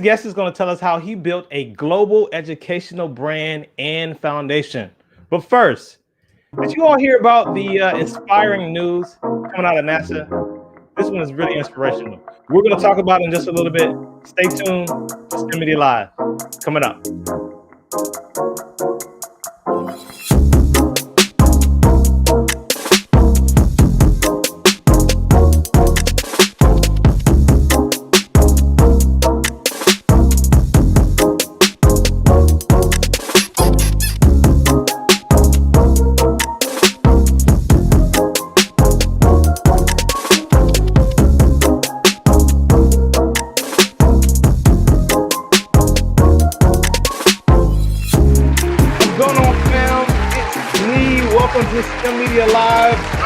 Guest is going to tell us how he built a global educational brand and foundation. But first, did you all hear about the inspiring news coming out of NASA? This one is really inspirational. We're going to talk about it in just a little bit. Stay tuned to STEMedia Live. Coming up.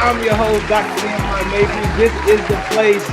I'm your host, Dr. IMAG. This is the place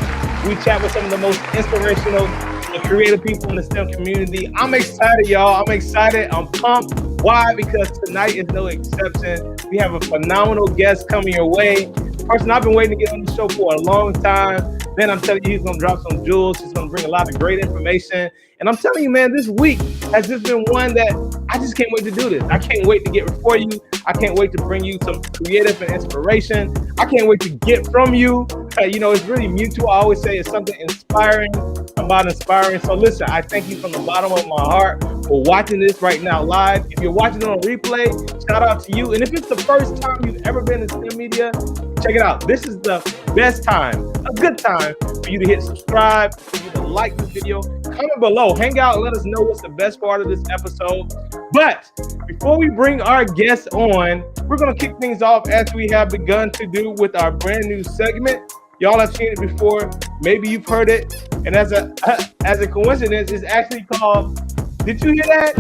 we chat with some of the most inspirational and creative people in the STEM community. I'm excited, y'all. I'm excited. I'm pumped. Why? Because tonight is no exception. We have a phenomenal guest coming your way. Person I've been waiting to get on the show for a long time. Man, I'm telling you, he's going to drop some jewels. He's going to bring a lot of great information. And I'm telling you, man, this week has just been one that I just can't wait to do this. I can't wait to get before you. I can't wait to bring you some creative and inspiration. I can't wait to get from you. It's really mutual. I always say it's something inspiring about inspiring. So listen, I thank you from the bottom of my heart for watching this right now live. If you're watching it on replay, shout out to you. And if it's the first time you've ever been in STEMedia, check it out. This is the best time, a good time for you to hit subscribe, for you to like this video, comment below, hang out, and let us know what's the best part of this episode. But before we bring our guests on, we're going to kick things off as we have begun to do with our brand new segment. Y'all have seen it before. Maybe you've heard it. And as a coincidence, it's actually called, did you hear that?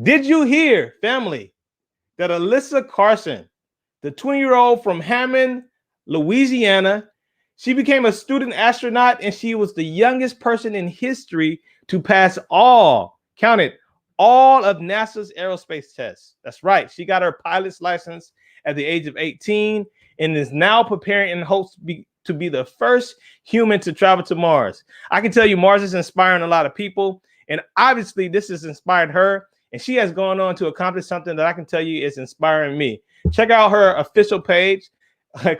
Did you hear, family, that Alyssa Carson, the 20-year-old from Hammond, Louisiana, she became a student astronaut, and she was the youngest person in history to pass all of NASA's aerospace tests. That's right. She got her pilot's license at the age of 18 and is now preparing in hopes to be the first human to travel to Mars. I can tell you Mars is inspiring a lot of people, and obviously this has inspired her, and she has gone on to accomplish something that I can tell you is inspiring me. Check out her official page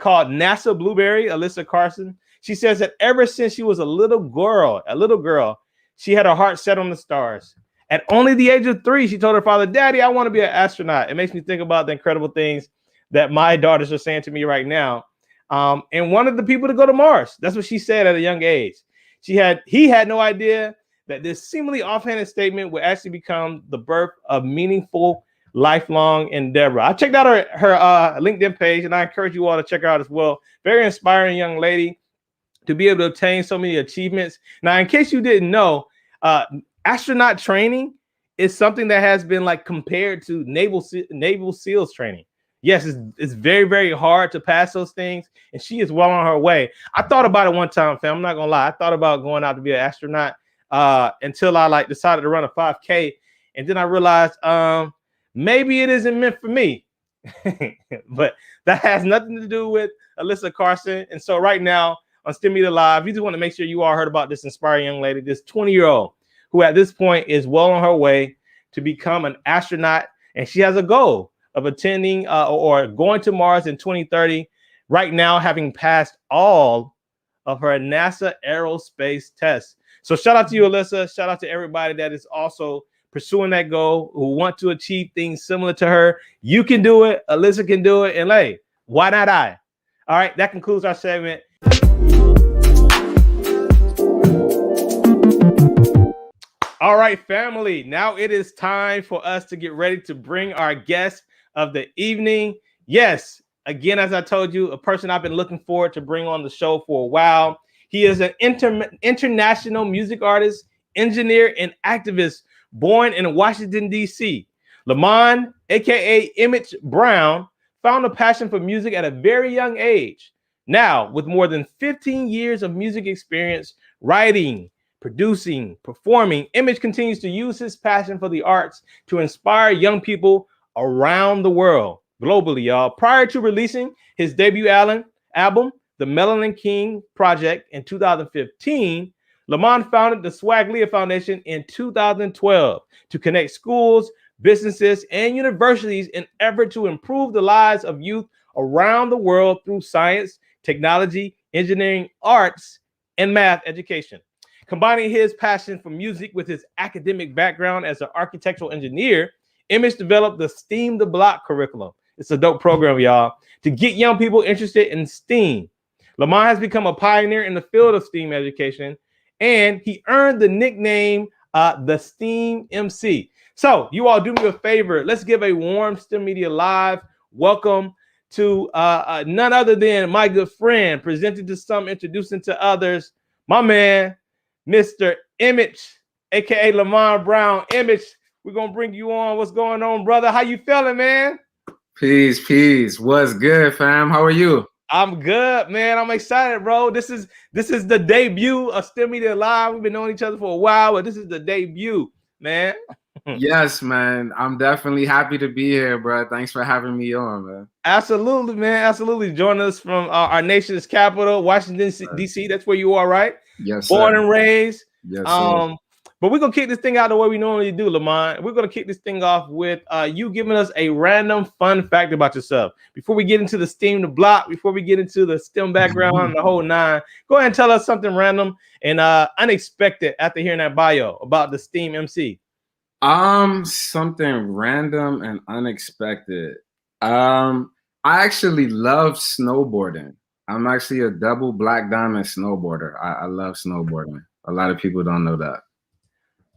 called NASA Blueberry, Alyssa Carson. She says that ever since she was a little girl, she had her heart set on the stars. At only the age of 3, she told her father, "Daddy, I want to be an astronaut." It makes me think about the incredible things that my daughters are saying to me right now. And wanted the people to go to Mars. That's what she said at a young age. He had no idea that this seemingly offhanded statement would actually become the birth of meaningful, lifelong endeavor. I checked out her LinkedIn page, and I encourage you all to check her out as well. Very inspiring young lady to be able to obtain so many achievements. Now, in case you didn't know, astronaut training is something that has been compared to Naval SEALs training. Yes, it's very, very hard to pass those things, and she is well on her way. I thought about it one time, fam. I'm not gonna lie. I thought about going out to be an astronaut until I decided to run a 5K, and then I realized maybe it isn't meant for me. But that has nothing to do with Alyssa Carson. And so right now on STEMedia Live, you just want to make sure you all heard about this inspiring young lady, this 20-year-old who at this point is well on her way to become an astronaut, and she has a goal of attending or going to Mars in 2030, right now having passed all of her NASA aerospace tests. So shout out to you, Alyssa. Shout out to everybody that is also pursuing that goal, who want to achieve things similar to her. You can do it. Alyssa can do it. And hey, why not I? All right, that concludes our segment. All right, family. Now it is time for us to get ready to bring our guest of the evening. Yes, again, as I told you, a person I've been looking forward to bring on the show for a while. He is an international music artist, engineer, and activist born in Washington, D.C. Melanin, a.k.a. IMAG Brown, found a passion for music at a very young age. Now, with more than 15 years of music experience, writing, producing, performing, IMAG continues to use his passion for the arts to inspire young people around the world, globally, y'all. Prior to releasing his debut album, the Melanin King Project in 2015, Lamont founded the Swaliga Foundation in 2012 to connect schools, businesses, and universities in effort to improve the lives of youth around the world through science, technology, engineering, arts, and math education. Combining his passion for music with his academic background as an architectural engineer, Emcee developed the STEAM the Block curriculum. It's a dope program, y'all, to get young people interested in STEAM. Lamont has become a pioneer in the field of STEAM education, and he earned the nickname the STEAM Emcee. So you all do me a favor. Let's give a warm STEMedia Live welcome to none other than my good friend, presented to some, introducing to others, my man, Mr. Emcee, aka Melanin Brown. Emcee, we're gonna bring you on. What's going on, brother? How you feeling, man? Peace. What's good, fam? How are you? I'm good, man. I'm excited, bro. This is the debut of STEMedia Live. We've been knowing each other for a while, but this is the debut, man. Yes, man. I'm definitely happy to be here, bro. Thanks for having me on, man. Absolutely, man. Absolutely. Join us from our nation's capital, Washington, D.C. That's where you are, right? Yes, Born sir. and raised. Yes, sir. But we're going to kick this thing out the way we normally do, Lamont. We're going to kick this thing off with you giving us a random fun fact about yourself. Before we get into the STEAM the Block, before we get into the STEM background and the whole nine, go ahead and tell us something random and unexpected after hearing that bio about the STEAM Emcee. Something random and unexpected. I actually love snowboarding. I'm actually a double black diamond snowboarder. I love snowboarding. A lot of people don't know that.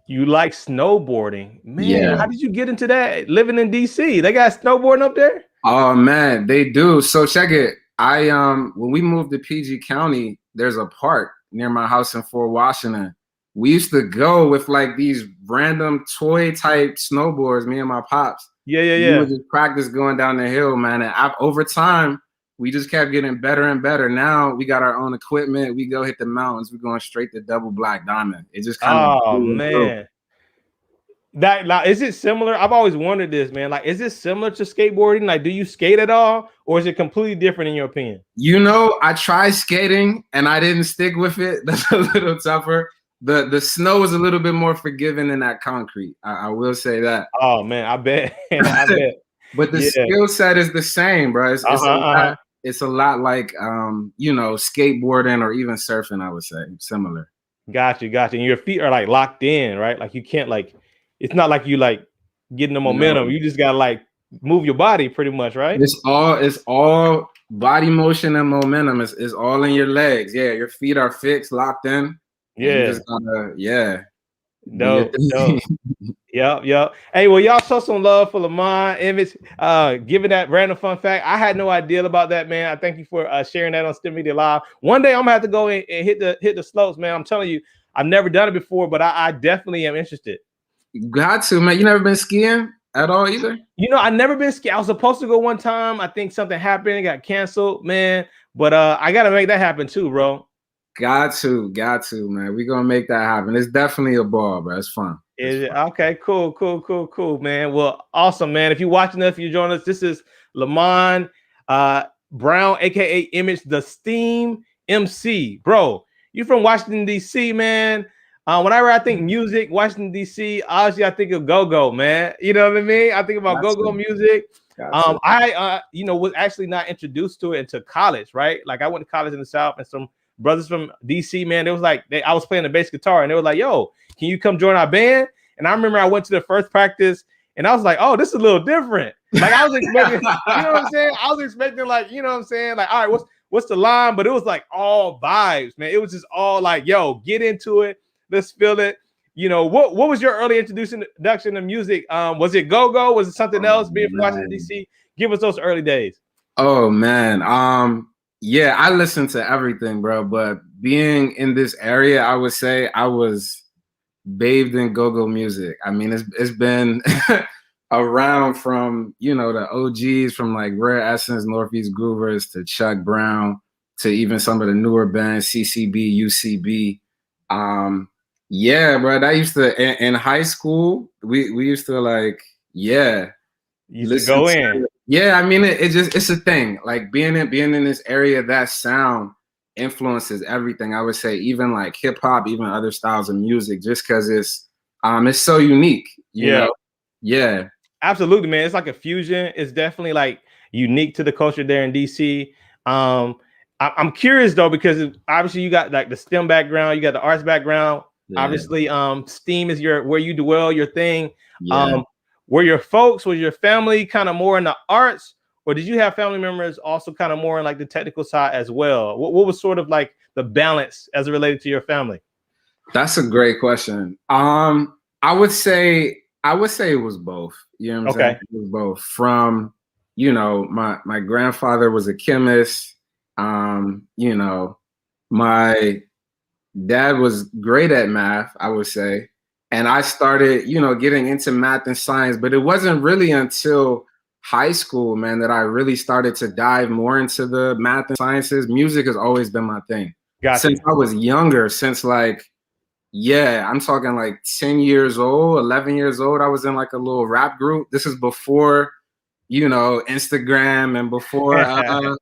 You like snowboarding, man? Yeah. How did you get into that? Living in DC, they got snowboarding up there? Oh man, they do. So check it. When we moved to PG County, there's a park near my house in Fort Washington. We used to go with like these random toy type snowboards, me and my pops. Yeah. We would just practice going down the hill, man. And over time, we just kept getting better and better. Now we got our own equipment. We go hit the mountains. We're going straight to double black diamond. It just kind of. Oh man. That, like, is it similar? I've always wondered this, man. Like, is it similar to skateboarding? Like, do you skate at all, or is it completely different in your opinion? You know, I tried skating and I didn't stick with it. That's a little tougher. The snow is a little bit more forgiving than that concrete. I will say that. Oh man, I bet. I bet. But the skill set is the same, bro. It's a lot like you know, skateboarding or even surfing, I would say. Similar. Got you. And your feet are like locked in, right? Like you can't like, it's not like you like getting the momentum. No. You just gotta like move your body pretty much, right? It's all body motion and momentum. It's all in your legs. Yeah, your feet are fixed, locked in. Yeah. You just gotta, Dope. Yep. Hey, well, y'all show some love for Lamont Emcee, giving that random fun fact. I had no idea about that, man. I thank you for sharing that on STEMedia Live. One day I'm gonna have to go and hit the slopes, man. I'm telling you, I've never done it before, but I definitely am interested. You got to, man. You never been skiing at all either? You know, I never been skiing. I was supposed to go one time. I think something happened, it got canceled, man. But I gotta make that happen too, bro. Got to, man. We're gonna make that happen. It's definitely a ball, bro. It's fun. Okay, cool, man. Well, awesome, man. If you're watching us, if you're joining us, this is Lamont Brown, aka Emcee, the STEAM Emcee. Bro, you from Washington, DC, man. Whenever I think music, Washington, DC, obviously I think of go-go, man. You know what I mean? I think about go-go music. I was actually not introduced to it until college, right? Like I went to college in the South, and some brothers from DC, man, they was like, I was playing the bass guitar, and they were like, yo, can you come join our band? And I remember I went to the first practice, and I was like, oh, this is a little different. Like I was expecting, you know what I'm saying? I was expecting, like, you know what I'm saying? Like, all right, what's the line? But it was like all vibes, man. It was just all like, yo, get into it. Let's feel it. You know, what was your early introduction to music? Was it go-go? Was it something else? Being from Washington, DC? Give us those early days. Oh, man. Yeah, I listened to everything, bro. But being in this area, I would say I was bathed in go-go music. I mean, it's been around from, you know, the OGs, from like Rare Essence, Northeast Groovers, to Chuck Brown, to even some of the newer bands, CCB, UCB. Yeah, bro, that used to, in high school, we used to like, used to go in. Yeah, I mean, it's a thing. Like being in this area, that sound influences everything. I would say, even like hip hop, even other styles of music, just because it's so unique. You Yeah. know? Yeah. Absolutely, man. It's like a fusion. It's definitely like unique to the culture there in DC. I'm curious though, because obviously you got like the STEM background, you got the arts background. Yeah. Obviously, STEAM is where you dwell, your thing. Yeah. Were your family kind of more in the arts, or did you have family members also kind of more in like the technical side as well? What was sort of like the balance as it related to your family? That's a great question. I would say it was both. You know what I'm saying? Okay. It was both. From, my grandfather was a chemist. My dad was great at math, I would say. And I started, getting into math and science, but it wasn't really until high school, man, that I really started to dive more into the math and sciences. Music has always been my thing. Gotcha. Since I was younger, since like, yeah, I'm talking like 10 years old, 11 years old. I was in like a little rap group. This is before, Instagram and before, all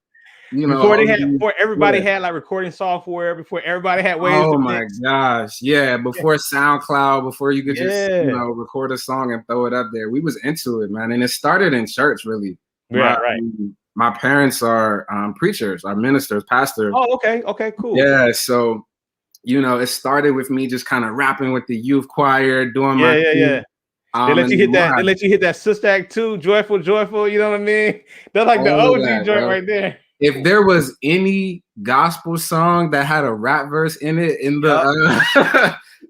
these, before everybody yeah. had like recording software, before everybody had ways Oh to my mix. gosh. Yeah. Before SoundCloud, before you could just, Yeah. record a song and throw it up there. We was into it, man. And it started in church, really. Yeah, right. My parents are preachers, are ministers, pastors. Oh, okay. Okay, cool. Yeah. So, it started with me just kind of rapping with the youth choir, doing my Yeah. thing. They let you hit that. They Live. let you hit that Sister Act 2, joyful. You know what I mean? They're like the All of OG that, joint bro. right there. If there was any gospel song that had a rap verse in it in the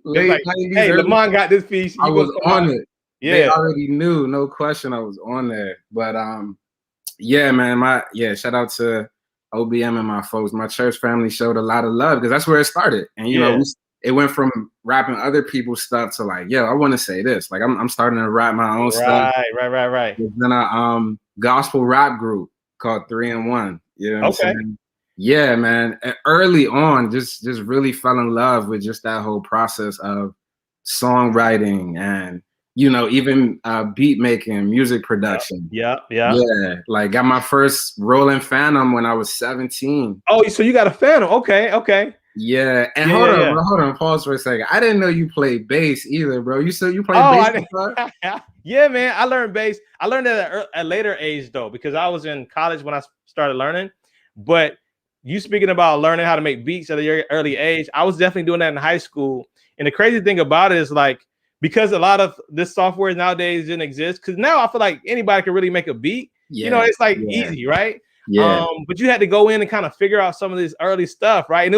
late Like, 90s, hey, early, Lamont got this piece. I You was gonna come on out? it. They Yeah. already knew, no question, I was on there. But yeah, man, shout out to OBM and my folks. My church family showed a lot of love because that's where it started. And it went from rapping other people's stuff to like, yo, I want to say this. Like I'm starting to rap my own stuff. Right. Then a gospel rap group called 3 and 1. You know what I'm saying? Yeah, man. And early on, just really fell in love with just that whole process of songwriting and even beat making, music production. Yeah. Yeah, like got my first Roland Phantom when I was 17. Oh, so you got a Phantom? Okay. Yeah, and hold on, pause for a second. I didn't know you played bass either, bro. You said you played bass? Yeah, man. I learned bass. I learned it at a later age though, because I was in college when I started learning. But you speaking about learning how to make beats at a early age, I was definitely doing that in high school. And the crazy thing about it is like, because a lot of this software nowadays didn't exist, because now I feel like anybody can really make a beat. Yeah, it's like easy, right? Yeah. But you had to go in and kind of figure out some of this early stuff, right? And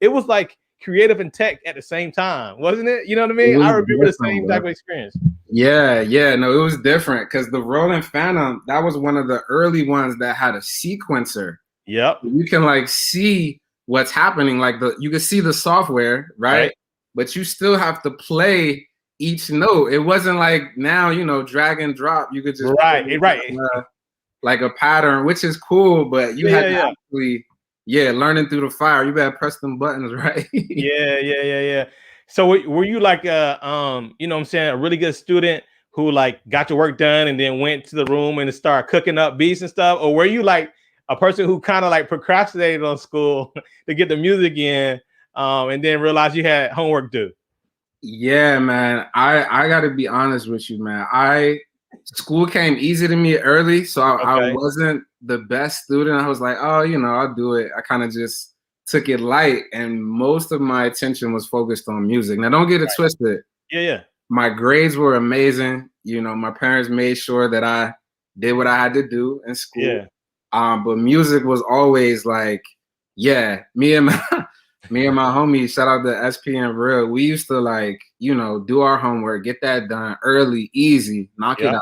it was like creative and tech at the same time, wasn't it? You know what I mean? I remember the same type of experience. Yeah, no, it was different because the Roland Phantom, that was one of the early ones that had a sequencer. Yep. You can like see what's happening, like you can see the software, right? But you still have to play each note. It wasn't like now, drag and drop. You could just like a pattern, which is cool, but you had to actually, learning through the fire. You better press them buttons, right? Yeah. So were you like what I'm saying, a really good student who like got your work done and then went to the room and started cooking up beats and stuff? Or were you like a person who kind of like procrastinated on school to get the music in and then realized you had homework due? Yeah, man. I gotta be honest with you, man. School came easy to me early, so I wasn't the best student. I was like, oh, I'll do it. I kind of just took it light, and most of my attention was focused on music. Now, don't get it twisted. Yeah. My grades were amazing. My parents made sure that I did what I had to do in school. Yeah. But music was always like, me and my homies, shout out to SP and Real, we used to like, do our homework, get that done early, easy, knock it out.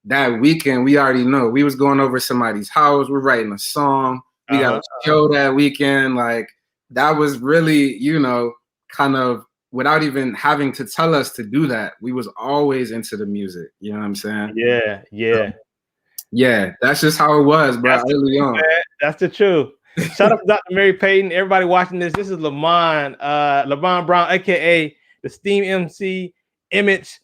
That weekend, we already know we was going over somebody's house, we're writing a song, we got a show that weekend. Like that was really, kind of without even having to tell us to do that. We was always into the music. You know what I'm saying? Yeah. Yeah, that's just how it was, bro. Early on. That's the truth. Shout out to Dr. Mary Payton. Everybody watching this. This is Lamont Brown, aka the STEAM Emcee image.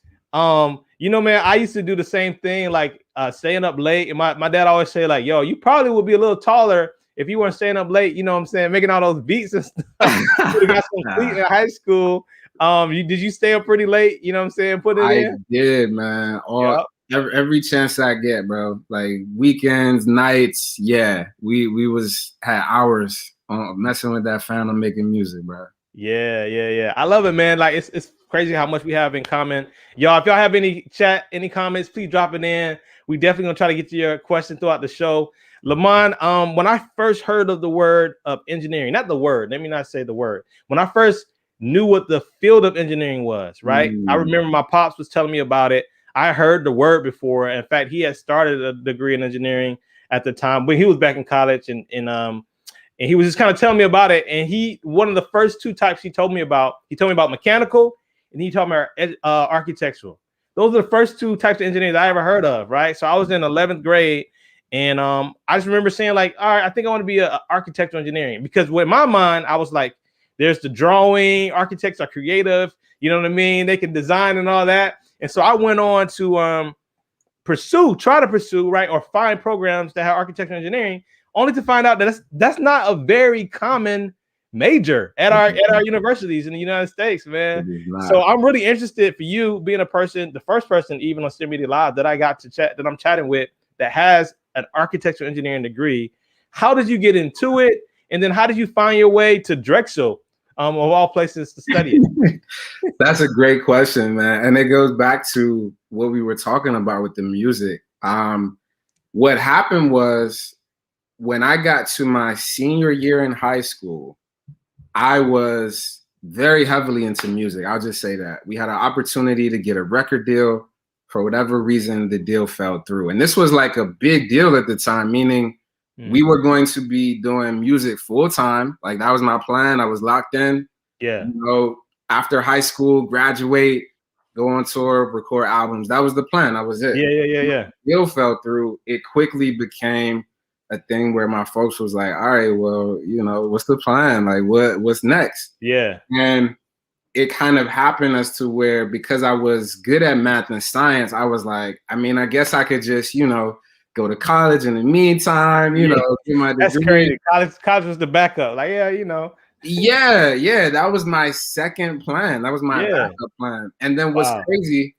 You know, man, I used to do the same thing, like staying up late. And my dad always say, like, yo, you probably would be a little taller if you weren't staying up late, you know what I'm saying, making all those beats and stuff. You got some sleep in high school. Did you stay up pretty late? You know what I'm saying? Put it in? I did, man. Every chance I get, bro. Like weekends, nights, yeah. We had hours messing with that family, making music, bro. Yeah. I love it, man. Like it's crazy how much we have in common. Y'all, if y'all have any comments, please drop it in. We definitely gonna try to get to your question throughout the show. Lamont, when I first heard of the word of engineering, not the word, let me not say the word. When I first knew what the field of engineering was, right? I remember my pops was telling me about it. I heard the word before. In fact, he had started a degree in engineering at the time, but he was back in college and he was just kind of telling me about it. And one of the first two types he told me about mechanical and he told me architectural. Those are the first two types of engineering I ever heard of, right? So I was in 11th grade and I just remember saying like, all right, I think I want to be an architectural engineering because with my mind, I was like, there's the drawing, architects are creative, you know what I mean? They can design and all that. And so I went on to try to pursue, right, or find programs that have architectural engineering, only to find out that that's not a very common major at our universities in the United States, man. So I'm really interested for you being the first person even on STEMedia Live that I got to chat, that I'm chatting with, that has an architectural engineering degree. How did you get into it? And then how did you find your way to Drexel, of all places to study it? That's a great question, man. And it goes back to what we were talking about with the music. What happened was when I got to my senior year in high school, I was very heavily into music. I'll just say that. We had an opportunity to get a record deal. For whatever reason, the deal fell through. And this was like a big deal at the time, meaning we were going to be doing music full time. Like that was my plan. I was locked in. Yeah. You know, after high school, graduate, go on tour, record albums. That was the plan. That was it. Yeah. The deal fell through. It quickly became a thing where my folks was like, all right, well, you know, what's the plan? Like what's next? Yeah. And it kind of happened as to where, because I was good at math and science, I was like, I mean, I guess I could just, you know, go to college in the meantime, you know, get my degree. That's crazy. College was the backup. Like, yeah, you know. Yeah, that was my second plan. That was my backup plan. And then what's crazy,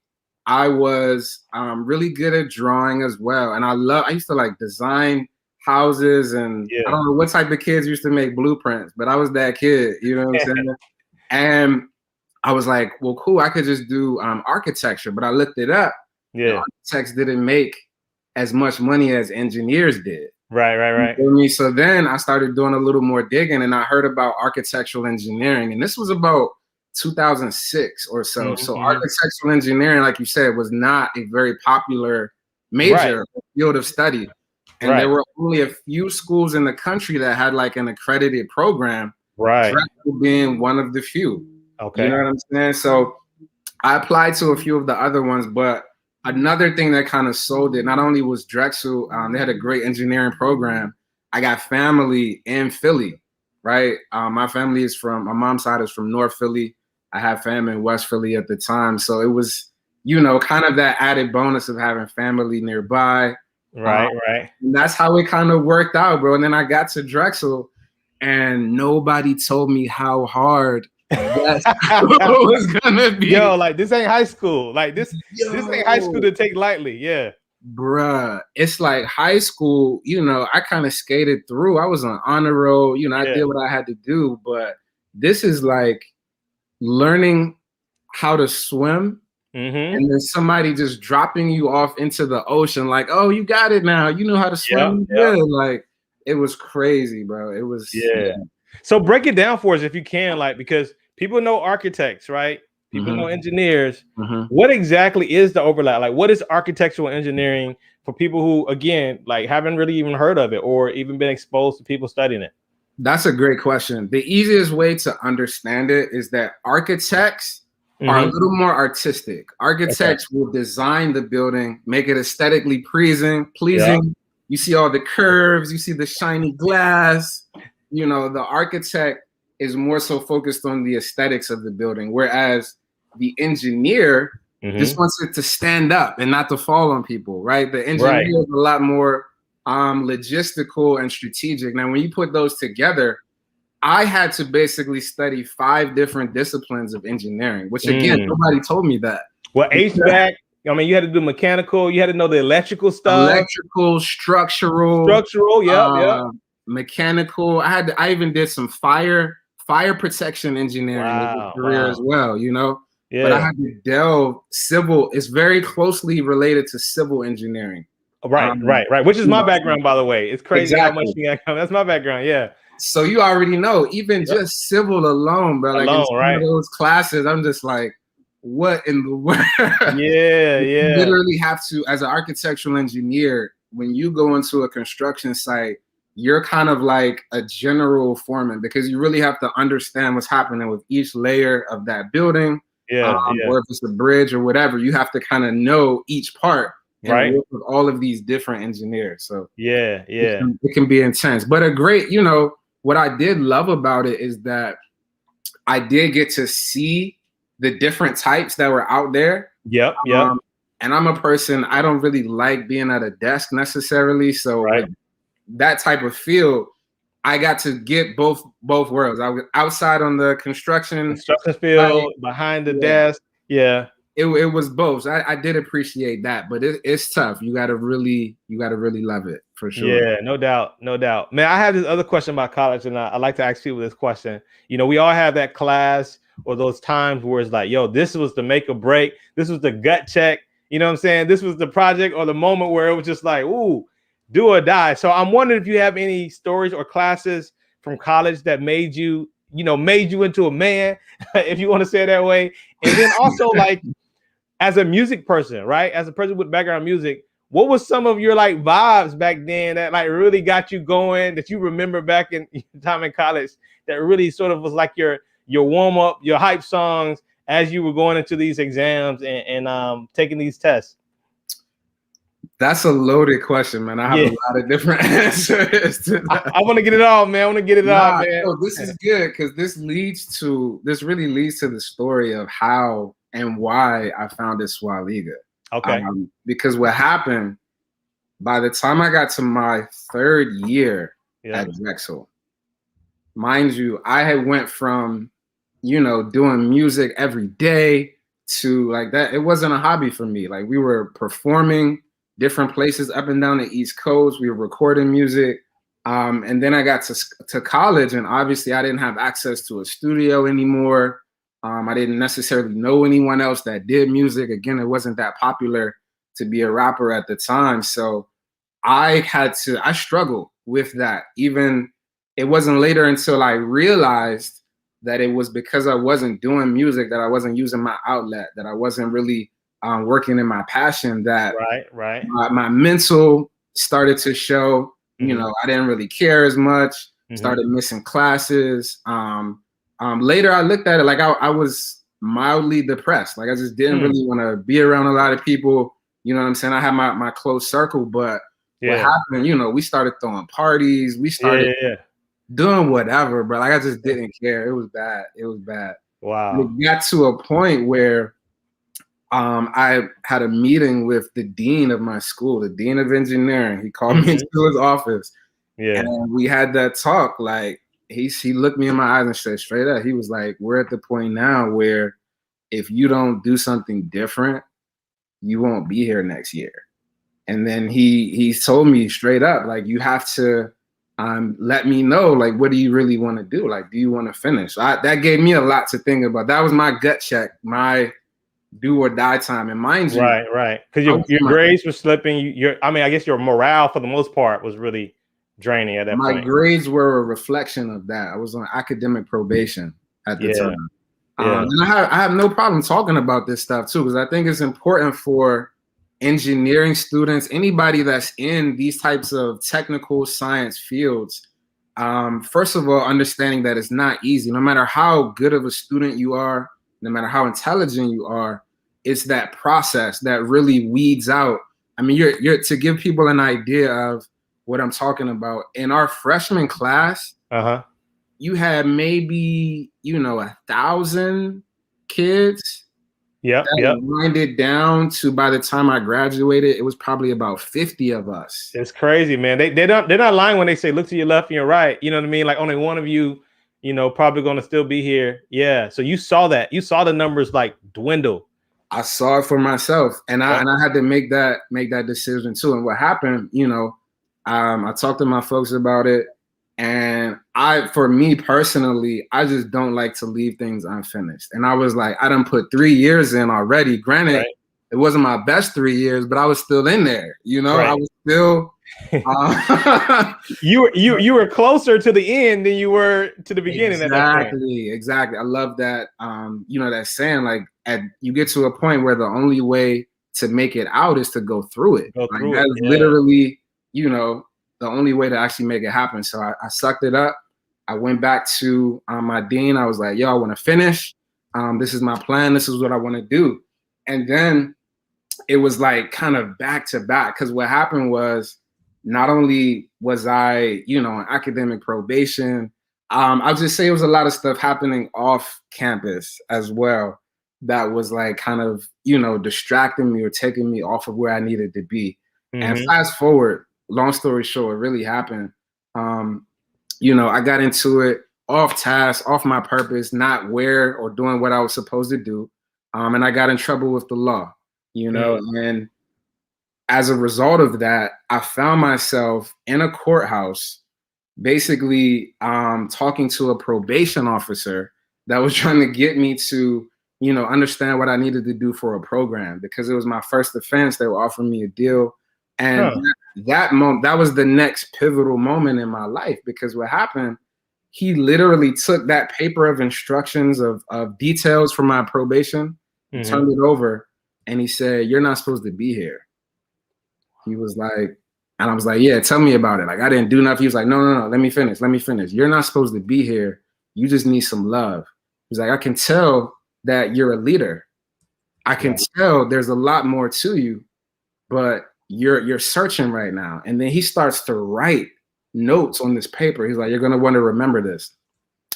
I was really good at drawing as well. And I used to like design houses, and I don't know what type of kids used to make blueprints, but I was that kid, you know what I'm saying? And I was like, well, cool, I could just do architecture, but I looked it up. Yeah. Architects didn't make as much money as engineers did. Right. You know me? So then I started doing a little more digging, and I heard about architectural engineering, and this was about 2006 or so. So architectural engineering, like you said, was not a very popular major field of study. And there were only a few schools in the country that had like an accredited program. Drexel being one of the few. Okay. You know what I'm saying? So I applied to a few of the other ones, but another thing that kind of sold it, not only was Drexel, they had a great engineering program. I got family in Philly, right? My family is my mom's side is from North Philly. I had family in West Philly at the time. So it was, you know, kind of that added bonus of having family nearby. Right. And that's how it kind of worked out, bro. And then I got to Drexel and nobody told me how hard that was gonna be. Yo, like this ain't high school. Like this ain't high school to take lightly. Yeah. Bruh, it's like high school, you know, I kind of skated through. I was on honor roll, you know, I did what I had to do, but this is like learning how to swim. And then somebody just dropping you off into the ocean, like, oh, you got it now. You know how to swim. Like, it was crazy, bro. It was. So break it down for us if you can, like, because people know architects, right? People know engineers. What exactly is the overlap? Like, what is architectural engineering for people who, again, like, haven't really even heard of it or even been exposed to people studying it? That's a great question. The easiest way to understand it is that architects are a little more artistic. Architects will design the building, make it aesthetically pleasing. You see all the curves, you see the shiny glass. You know, the architect is more so focused on the aesthetics of the building, whereas the engineer This wants it to stand up and not to fall on people, right? The engineer is a lot more logistical and strategic. Now, when you put those together, I had to basically study 5 different disciplines of engineering, which again, nobody told me that. Well, HVAC, I mean, you had to do mechanical, you had to know the electrical stuff. Electrical, structural, mechanical. I even did some fire protection engineering as a career as well, you know? But I had to delve civil. It's very closely related to civil engineering. Right. Which is my background, by the way. It's crazy how much you got. That's my background. Yeah. So you already know, even just civil alone, bro. Like in some of those classes, I'm just like, what in the world? You literally have to, as an architectural engineer, when you go into a construction site, you're kind of like a general foreman because you really have to understand what's happening with each layer of that building. Or if it's a bridge or whatever, you have to kind of know each part. And work with all of these different engineers. So it can be intense. But a great, you know, what I did love about it is that I did get to see the different types that were out there. And I'm a person, I don't really like being at a desk necessarily. So like that type of field, I got to get both worlds. I was outside on the construction field, behind the desk. It was both. I did appreciate that, but it's tough. You gotta really love it for sure. Yeah, no doubt. Man, I have this other question about college, and I like to ask people this question. You know, we all have that class or those times where it's like, yo, this was the make or break. This was the gut check. You know what I'm saying? This was the project or the moment where it was just like, ooh, do or die. So I'm wondering if you have any stories or classes from college that made you into a man, if you want to say it that way. And then also like, as a music person, right? As a person with background music, what was some of your like vibes back then that like really got you going, that you remember back in your time in college, that really sort of was like your warm up, your hype songs as you were going into these exams and taking these tests? That's a loaded question, man. I have a lot of different answers to that. I want to get it all, man. I want to get it all, man. No, this is good because this really leads to the story of how and why I founded Swaliga. Okay. Because what happened, by the time I got to my 3rd year at Drexel, mind you, I had went from, you know, doing music every day to like that. It wasn't a hobby for me. Like we were performing different places up and down the East Coast. We were recording music. And then I got to college, and obviously I didn't have access to a studio anymore. I didn't necessarily know anyone else that did music. Again, it wasn't that popular to be a rapper at the time. So I struggled with that. Even it wasn't later until I realized that it was because I wasn't doing music, that I wasn't using my outlet, that I wasn't really working in my passion, that my mental started to show. You know, I didn't really care as much, started missing classes. Later I looked at it like I was mildly depressed. Like I just didn't really want to be around a lot of people. You know what I'm saying? I had my close circle, but what happened, you know, we started throwing parties. We started doing whatever, but like I just didn't care. It was bad. Wow. It got to a point where I had a meeting with the dean of my school, the dean of engineering. He called me into his office. And we had that talk. Like he looked me in my eyes and said straight up, he was like, we're at the point now where if you don't do something different, you won't be here next year. And then he told me straight up, like, you have to let me know, like, what do you really want to do? Like, do you want to finish? That gave me a lot to think about. That was my gut check, my do or die time. And mind you, right. Because your grades were slipping. I guess your morale for the most part was really draining at that point. My grades were a reflection of that. I was on academic probation at the time. And I have no problem talking about this stuff too, because I think it's important for engineering students, anybody that's in these types of technical science fields. First of all, understanding that it's not easy. No matter how good of a student you are, no matter how intelligent you are, it's that process that really weeds out. I mean, you're to give people an idea of what I'm talking about. In our freshman class, you had maybe, 1,000 kids. Yep. That winded down to, by the time I graduated, it was probably about 50 of us. It's crazy, man. They're not lying when they say look to your left and your right. You know what I mean? Like only one of you, probably going to still be here. Yeah. So you saw that. You saw the numbers like dwindle. I saw it for myself, and I had to make that decision too. And what happened, I talked to my folks about it, and for me personally, I just don't like to leave things unfinished. And I was like, I done put 3 years in already. Granted, it wasn't my best 3 years, but I was still in there. I was still. You were closer to the end than you were to the beginning. Exactly. I love that. That saying, like, you get to a point where the only way to make it out is to go through it. That's literally, the only way to actually make it happen. So I sucked it up. I went back to my dean. I was like, yo, I want to finish. This is my plan. This is what I want to do. And then it was like kind of back to back, because what happened was, not only was I, on academic probation, I'll just say it was a lot of stuff happening off campus as well that was like kind of, distracting me or taking me off of where I needed to be. And fast forward, long story short, it really happened. I got into it off task, off my purpose, not where or doing what I was supposed to do. And I got in trouble with the law, and as a result of that, I found myself in a courthouse, basically talking to a probation officer that was trying to get me to, understand what I needed to do for a program, because it was my first offense. They were offering me a deal. And that moment, that was the next pivotal moment in my life, because what happened, he literally took that paper of instructions of details for my probation, turned it over, and he said, "You're not supposed to be here." He was like, and I was like, yeah, tell me about it. Like, I didn't do nothing. He was like, no, let me finish. You're not supposed to be here. You just need some love. He's like, I can tell that you're a leader. I can tell there's a lot more to you, but you're searching right now. And then he starts to write notes on this paper. He's like, you're going to want to remember this.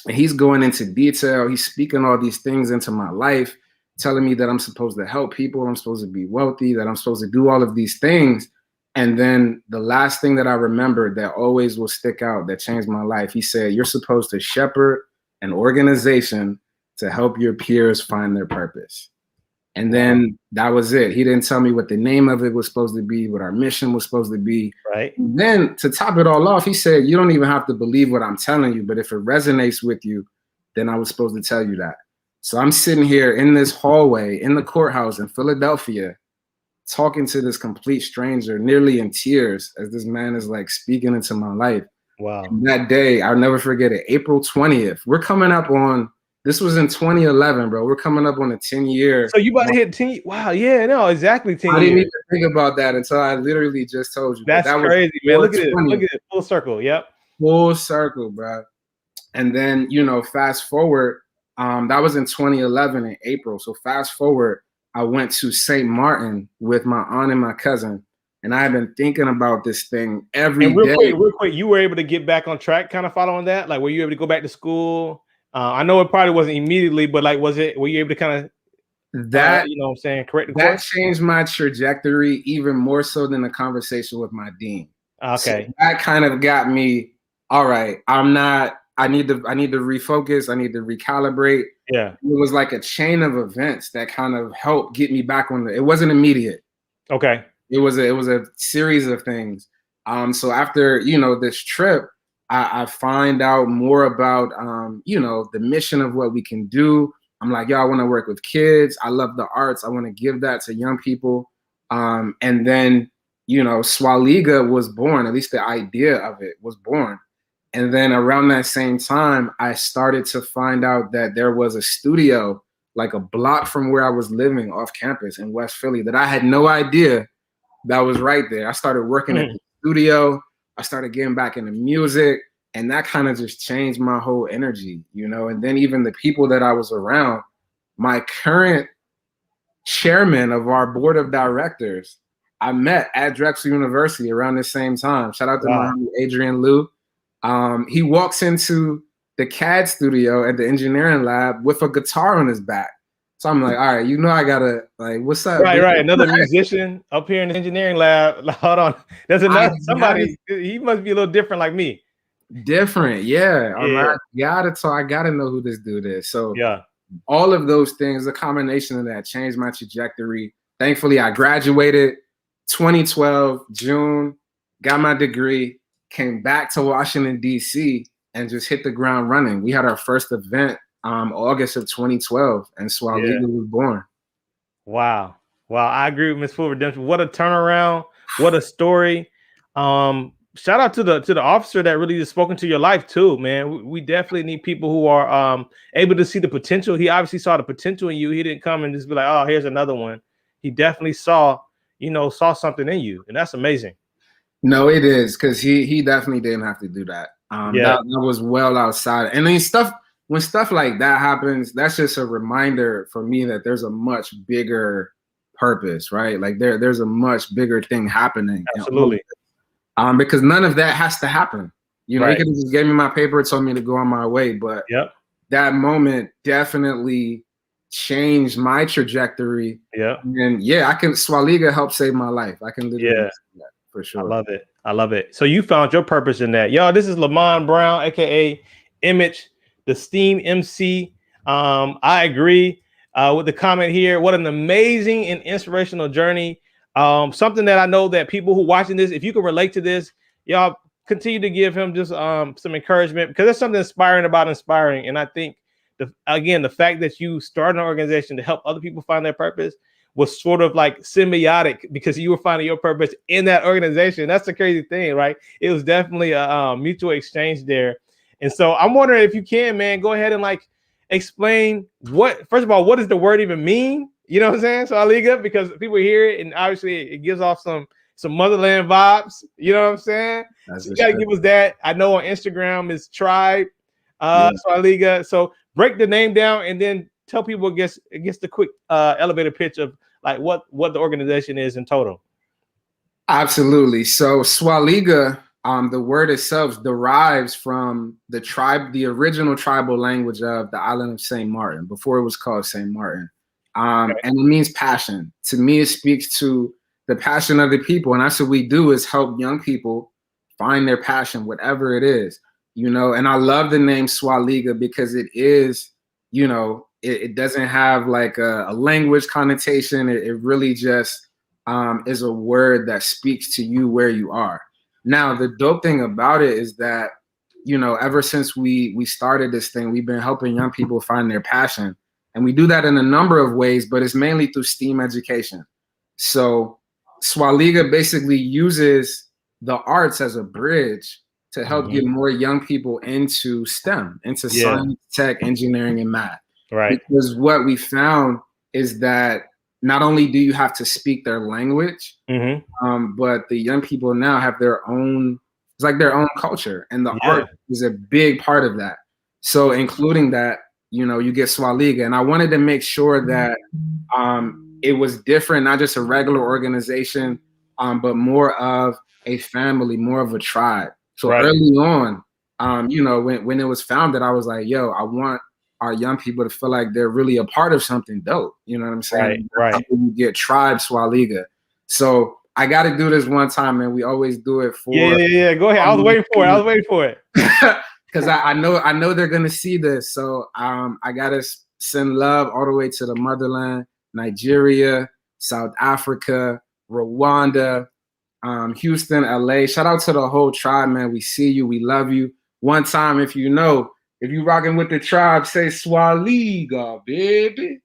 And he's going into detail. He's speaking all these things into my life, telling me that I'm supposed to help people. I'm supposed to be wealthy, that I'm supposed to do all of these things. And then the last thing that I remembered that always will stick out, that changed my life, he said, you're supposed to shepherd an organization to help your peers find their purpose. And then that was it. He didn't tell me what the name of it was supposed to be, what our mission was supposed to be. Right. And then to top it all off, he said, you don't even have to believe what I'm telling you, but if it resonates with you, then I was supposed to tell you that. So I'm sitting here in this hallway in the courthouse in Philadelphia, talking to this complete stranger, nearly in tears, as this man is like speaking into my life. Wow. And that day, I'll never forget it. April 20th. We're coming up on, this was in 2011, bro. We're coming up on a 10-year. So you about to hit 10. Wow. Yeah, no, exactly 10 years. I didn't even think about that until I literally just told you. That's crazy, man. Look at it. Look at it. Full circle. Yep. Full circle, bro. And then, fast forward, that was in 2011 in April. So fast forward, I went to St. Martin with my aunt and my cousin, and I had been thinking about this thing every day. Real quick, you were able to get back on track, kind of following that? Like, were you able to go back to school? I know it probably wasn't immediately, but like, were you able to kind of correct the course? Changed my trajectory even more so than the conversation with my dean. Okay. So that kind of got me, all right, I need to refocus. I need to recalibrate. Yeah. It was like a chain of events that kind of helped get me back on it wasn't immediate. Okay. It was a series of things. So after, this trip, I find out more about, the mission of what we can do. I'm like, I want to work with kids. I love the arts. I want to give that to young people. And then, Swaliga was born, at least the idea of it was born. And then around that same time, I started to find out that there was a studio like a block from where I was living off campus in West Philly that I had no idea that was right there. I started working at the studio. I started getting back into music, and that kind of just changed my whole energy, and then even the people that I was around, my current chairman of our board of directors, I met at Drexel University around the same time. Shout out to my homie Adrian Liu. He walks into the CAD studio at the engineering lab with a guitar on his back. So I'm like, all right, I gotta like, what's up? Right, Dude? right. Another musician up here in the engineering lab. Hold on. There's another Gotta somebody. He must be a little different like me. different, yeah. Yeah. I gotta know who this dude is. So Yeah. all of those things, a combination of that changed my trajectory. Thankfully, I graduated 2012, June, got my degree, came back to Washington, D.C., and just hit the ground running. We had our first event August of 2012, and Swaliga was born. Wow. Wow. I agree with Miss Full Redemption. What a turnaround. What a story. Shout out to the officer that really has spoken to your life too, man. We definitely need people who are able to see the potential. He obviously saw the potential in you. He didn't come and just be like, oh, here's another one. He definitely saw something in you, and that's amazing. No, it is, because he definitely didn't have to do that. That was well outside. And then when stuff like that happens, that's just a reminder for me that there's a much bigger purpose, right? Like there's a much bigger thing happening. Absolutely. Because none of that has to happen. You know, Right. he could have just gave me my paper, told me to go on my way. But that moment definitely changed my trajectory. Yeah. And Swaliga helped save my life. I can literally say that for sure. I love it. I love it. So you found your purpose in that. Y'all, this is Melanin Brown, aka Image, the STEAM Emcee. I agree with the comment here. What an amazing and inspirational journey. Something that I know that people who watching this, if you can relate to this, y'all continue to give him just some encouragement, because there's something inspiring about inspiring. And I think the fact that you started an organization to help other people find their purpose was sort of like symbiotic, because you were finding your purpose in that organization. That's the crazy thing, right? It was definitely a mutual exchange there. And so I'm wondering if you can, man, go ahead and like explain first of all, what does the word even mean? You know what I'm saying? So Swaliga, because people hear it and obviously it gives off some motherland vibes. You know what I'm saying? So you gotta give us that. I know on Instagram is Tribe Swaliga. So break the name down and then tell people against the quick elevator pitch of like what the organization is in total. Absolutely. So Swaliga, the word itself derives from the original tribal language of the island of St. Martin, before it was called St. Martin. And it means passion. To me, it speaks to the passion of the people. And that's what we do, is help young people find their passion, whatever it is, you know. And I love the name Swaliga because it is, you know, it doesn't have like a language connotation. It really just is a word that speaks to you where you are. Now, the dope thing about it is that, you know, ever since we started this thing, we've been helping young people find their passion. And we do that in a number of ways, but it's mainly through STEAM education. So Swaliga basically uses the arts as a bridge to help get more young people into STEM, into science, tech, engineering, and math. Right. Because what we found is that not only do you have to speak their language, but the young people now have their own, it's like their own culture, and the art is a big part of that. So including that, you know, you get Swaliga, and I wanted to make sure that it was different, not just a regular organization, but more of a family, more of a tribe. So early on, you know, when it was founded, I was like, yo, I want our young people to feel like they're really a part of something dope. You know what I'm saying? Right. You get Tribe Swaliga. So I got to do this one time, man. We always do it for. Yeah. Go ahead. I was waiting for it. Because I know they're gonna see this. So I gotta send love all the way to the motherland, Nigeria, South Africa, Rwanda, Houston, LA. Shout out to the whole tribe, man. We see you, we love you. One time, if you rocking with the tribe, say Swaliga, baby.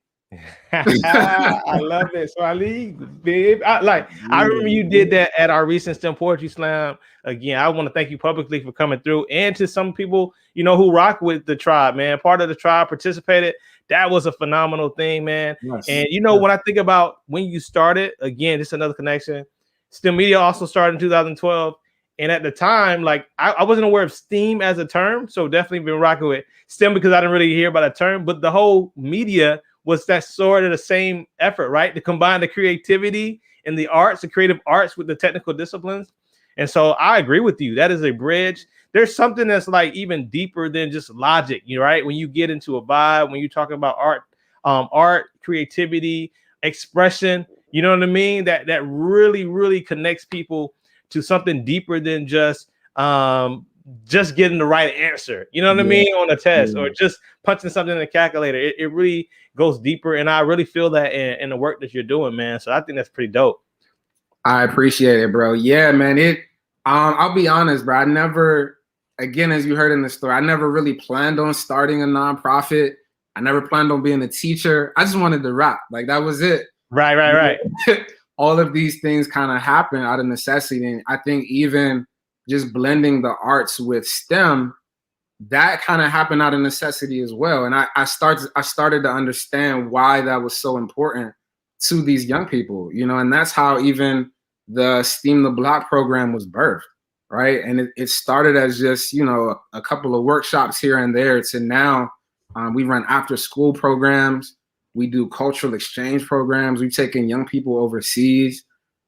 I love it. Swaliga, babe. I remember you did that at our recent STEM Poetry Slam. Again, I want to thank you publicly for coming through, and to some people, you know, who rock with the tribe, man. Part of the tribe participated. That was a phenomenal thing, man. Yes. And you know, when I think about when you started, again, just another connection. STEMedia also started in 2012. And at the time, like I wasn't aware of STEAM as a term. So definitely been rocking with STEM because I didn't really hear about that term. But the whole media was that sort of the same effort, right? To combine the creativity and the arts, the creative arts with the technical disciplines. And so I agree with you. That is a bridge. There's something that's like even deeper than just logic, you know, right? When you get into a vibe, when you're talking about art, art, creativity, expression. You know what I mean? That really, really connects people to something deeper than just getting the right answer. You know what I mean? On a test or just punching something in the calculator. It really goes deeper, and I really feel that in the work that you're doing, man. So I think that's pretty dope. I appreciate it, bro. Yeah, man. I'll be honest, bro. I never, again, as you heard in the story, I never really planned on starting a nonprofit. I never planned on being a teacher. I just wanted to rap. Like, that was it. Right. All of these things kind of happen out of necessity. And I think even just blending the arts with STEM, that kind of happened out of necessity as well. And I started to understand why that was so important to these young people, you know, and that's how even the STEAM the Block program was birthed, right? And it started as just, you know, a couple of workshops here and there to now we run after school programs. We do cultural exchange programs. We've taken young people overseas,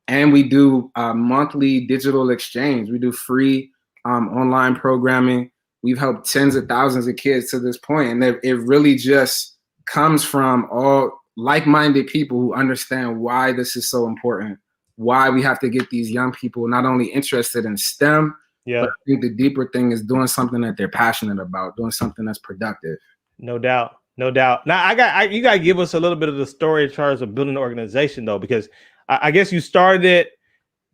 and we do monthly digital exchange. We do free online programming. We've helped tens of thousands of kids to this point, and it really just comes from all like-minded people who understand why this is so important, why we have to get these young people not only interested in STEM, but I think the deeper thing is doing something that they're passionate about, doing something that's productive. No doubt. Now you gotta give us a little bit of the story in terms of building an organization, though, because I guess you started it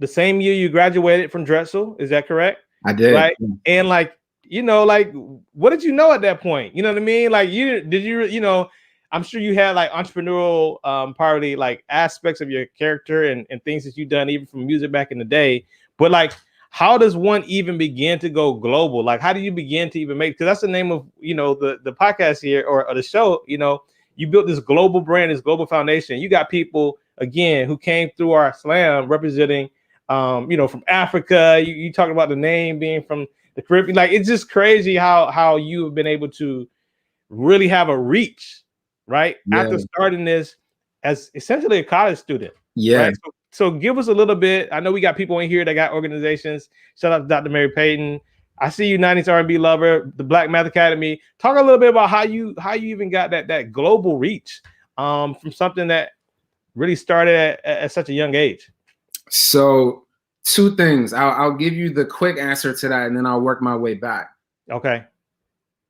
the same year you graduated from Drexel. Is that correct? I did. Right. And like, you know, like, what did you know at that point? You know what I mean? Like, you know, I'm sure you had like entrepreneurial probably like aspects of your character and things that you've done even from music back in the day. But like, how does one even begin to go global? Like, how do you begin to even make, because that's the name of, you know, the podcast here or the show, you know, you built this global brand, this global foundation. You got people, again, who came through our slam representing, you know, from Africa. You talked about the name being from the Caribbean. Like, it's just crazy how you have been able to really have a reach, right? After starting this as essentially a college student. Right? So give us a little bit. I know we got people in here that got organizations. Shout out to Dr. Mary Payton. I see you, 90s R&B lover, the Black Math Academy. Talk a little bit about how you even got that global reach from something that really started at such a young age. So 2 things. I'll give you the quick answer to that, and then I'll work my way back. Okay.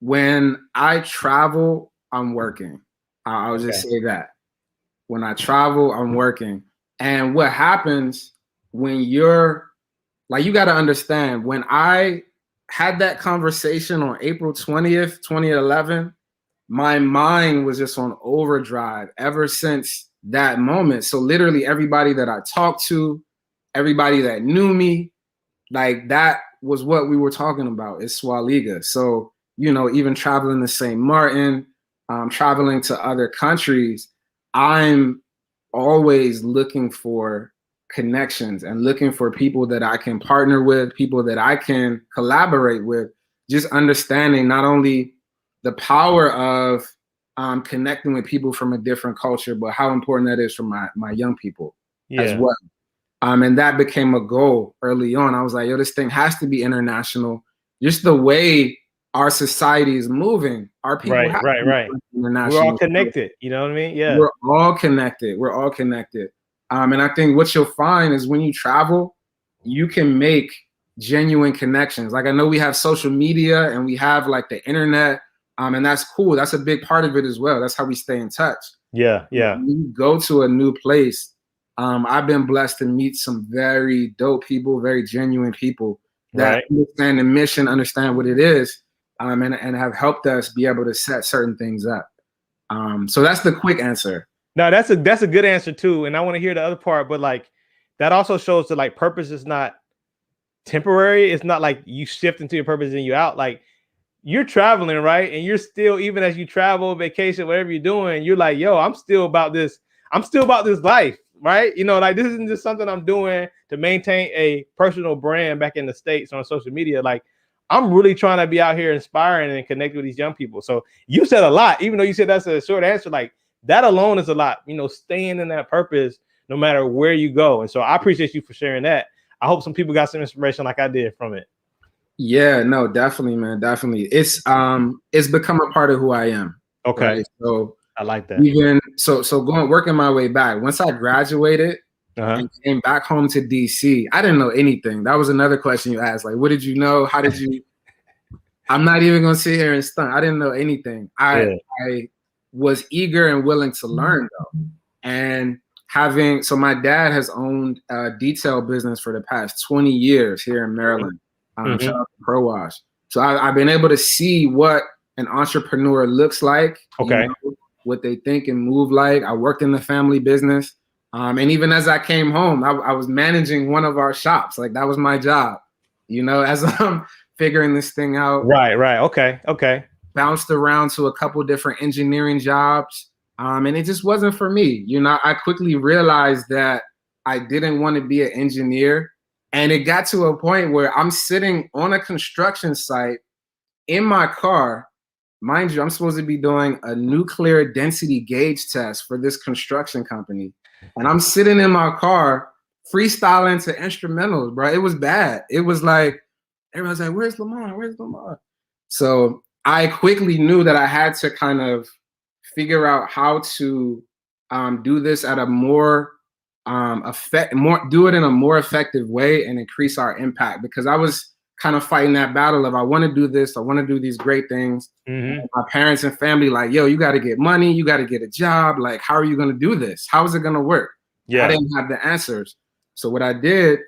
When I travel, I'm working. I'll just say that. When I travel, I'm working. And what happens when you're like, you got to understand, when I had that conversation on April 20th, 2011, my mind was just on overdrive ever since that moment. So literally everybody that I talked to, everybody that knew me, like, that was what we were talking about, is Swaliga. So, you know, even traveling to St. Martin, traveling to other countries, I'm always looking for connections and looking for people that I can partner with, people that I can collaborate with, just understanding not only the power of connecting with people from a different culture, but how important that is for my young people as well. And that became a goal early on. I was like, yo, this thing has to be international. Just the way our society is moving, our people right. We're all connected. You know what I mean? Yeah. We're all connected. And I think what you'll find is when you travel, you can make genuine connections. Like, I know we have social media and we have like the internet, and that's cool. That's a big part of it as well. That's how we stay in touch. Yeah. When you go to a new place, I've been blessed to meet some very dope people, very genuine people that understand the mission, understand what it is, and have helped us be able to set certain things up. So that's the quick answer. No, that's a good answer too. And I want to hear the other part, but like, that also shows that like purpose is not temporary. It's not like you shift into your purpose and you out. Like, you're traveling, right? And you're still, even as you travel, vacation, whatever you're doing, you're like, yo, I'm still about this life, right? You know, like, this isn't just something I'm doing to maintain a personal brand back in the States on social media. Like, I'm really trying to be out here inspiring and connect with these young people. So you said a lot, even though you said that's a short answer, like, that alone is a lot, you know, staying in that purpose no matter where you go. And so I appreciate you for sharing that. I hope some people got some inspiration like I did from it. Yeah, no, definitely, man. Definitely. It's become a part of who I am. Okay. Right? So I like that. Even so going working my way back. Once I graduated and came back home to DC, I didn't know anything. That was another question you asked. Like, what did you know? How did you? I'm not even gonna sit here and stunt. I didn't know anything. I was eager and willing to learn though. And so my dad has owned a detail business for the past 20 years here in Maryland. Shout out to Pro Wash. So I've been able to see what an entrepreneur looks like, okay, you know, what they think and move like. I worked in the family business. And even as I came home, I was managing one of our shops. Like that was my job, you know, as I'm figuring this thing out. Right. Okay. Bounced around to a couple different engineering jobs. And it just wasn't for me. You know, I quickly realized that I didn't want to be an engineer. And it got to a point where I'm sitting on a construction site in my car. Mind you, I'm supposed to be doing a nuclear density gauge test for this construction company. And I'm sitting in my car freestyling to instrumentals, bro. It was bad. It was like, everyone's like, where's Lamar? Where's Lamar? So I quickly knew that I had to kind of figure out how to do this at a more do it in a more effective way and increase our impact, because I was kind of fighting that battle of I want to do this, I want to do these great things. My parents and family like, yo, you got to get money, you got to get a job. Like, how are you going to do this? How is it going to work? I didn't have the answers. So what I did,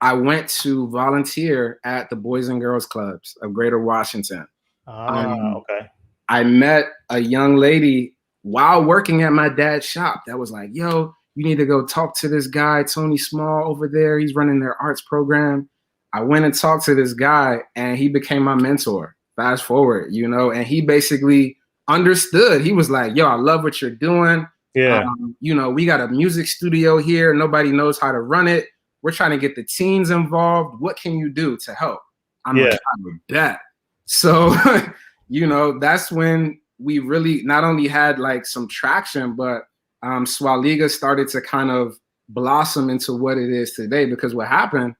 I went to volunteer at the Boys and Girls Clubs of Greater Washington. Okay. I met a young lady while working at my dad's shop that was like, yo, you need to go talk to this guy, Tony Small over there. He's running their arts program. I went and talked to this guy and he became my mentor. Fast forward, you know, and he basically understood. He was like, yo, I love what you're doing. You know, we got a music studio here. Nobody knows how to run it. We're trying to get the teens involved. What can you do to help? I'm like, I would bet. So, you know, that's when we really not only had like some traction, but Swaliga started to kind of blossom into what it is today. Because what happened,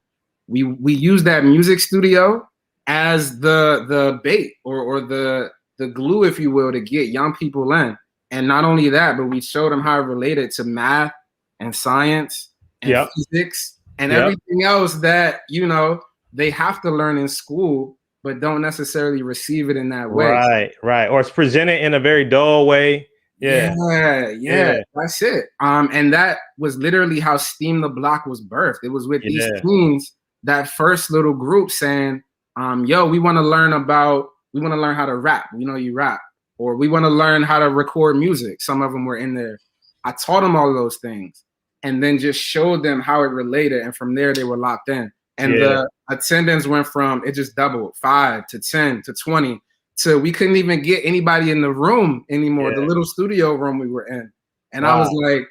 we used that music studio as the bait or the glue, if you will, to get young people in. And not only that, but we showed them how it related to math and science and physics and everything else that, you know, they have to learn in school, but don't necessarily receive it in that way. Right. Or it's presented in a very dull way. Yeah, that's it. And that was literally how STEAM the Block was birthed. It was with these teens, that first little group saying, yo, we want to learn how to rap. We know you rap. Or we want to learn how to record music. Some of them were in there. I taught them all of those things and then just showed them how it related. And from there, they were locked in. And the attendance went from, it just doubled, 5 to 10 to 20 to we couldn't even get anybody in the room anymore, the little studio room we were in. And I was like,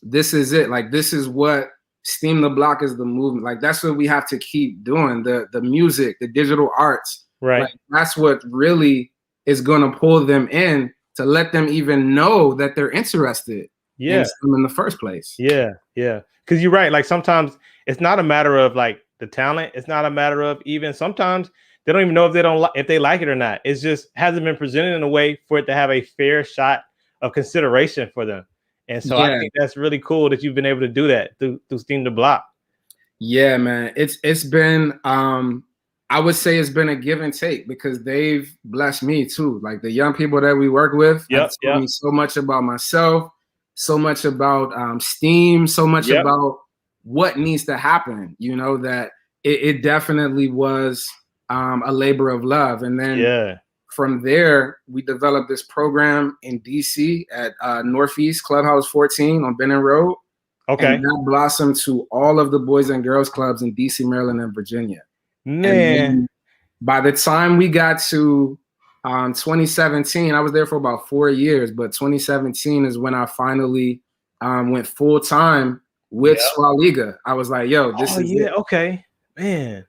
this is it. Like, this is what STEAM the Block is, the movement. Like, that's what we have to keep doing. The music, the digital arts. Right. Like, that's what really is going to pull them in to let them even know that they're interested in STEM in the first place. Yeah. Because you're right. Like, sometimes it's not a matter of like the talent. It's not a matter of even sometimes they don't even know if they like it or not. It's just hasn't been presented in a way for it to have a fair shot of consideration for them. And so I think that's really cool that you've been able to do that through STEAM the Block. Yeah, man. It's been I would say it's been a give and take because they've blessed me too. Like the young people that we work with have told me so much about myself, so much about STEAM, so much about what needs to happen, you know, that it definitely was a labor of love. And then from there, we developed this program in DC at Northeast Clubhouse 14 on Benning Road. Okay. And that blossomed to all of the Boys and Girls Clubs in DC, Maryland, and Virginia. Man, by the time we got to 2017, I was there for about 4 years, but 2017 is when I finally went full time with Swaliga. I was like, yo, this is it. Okay, man.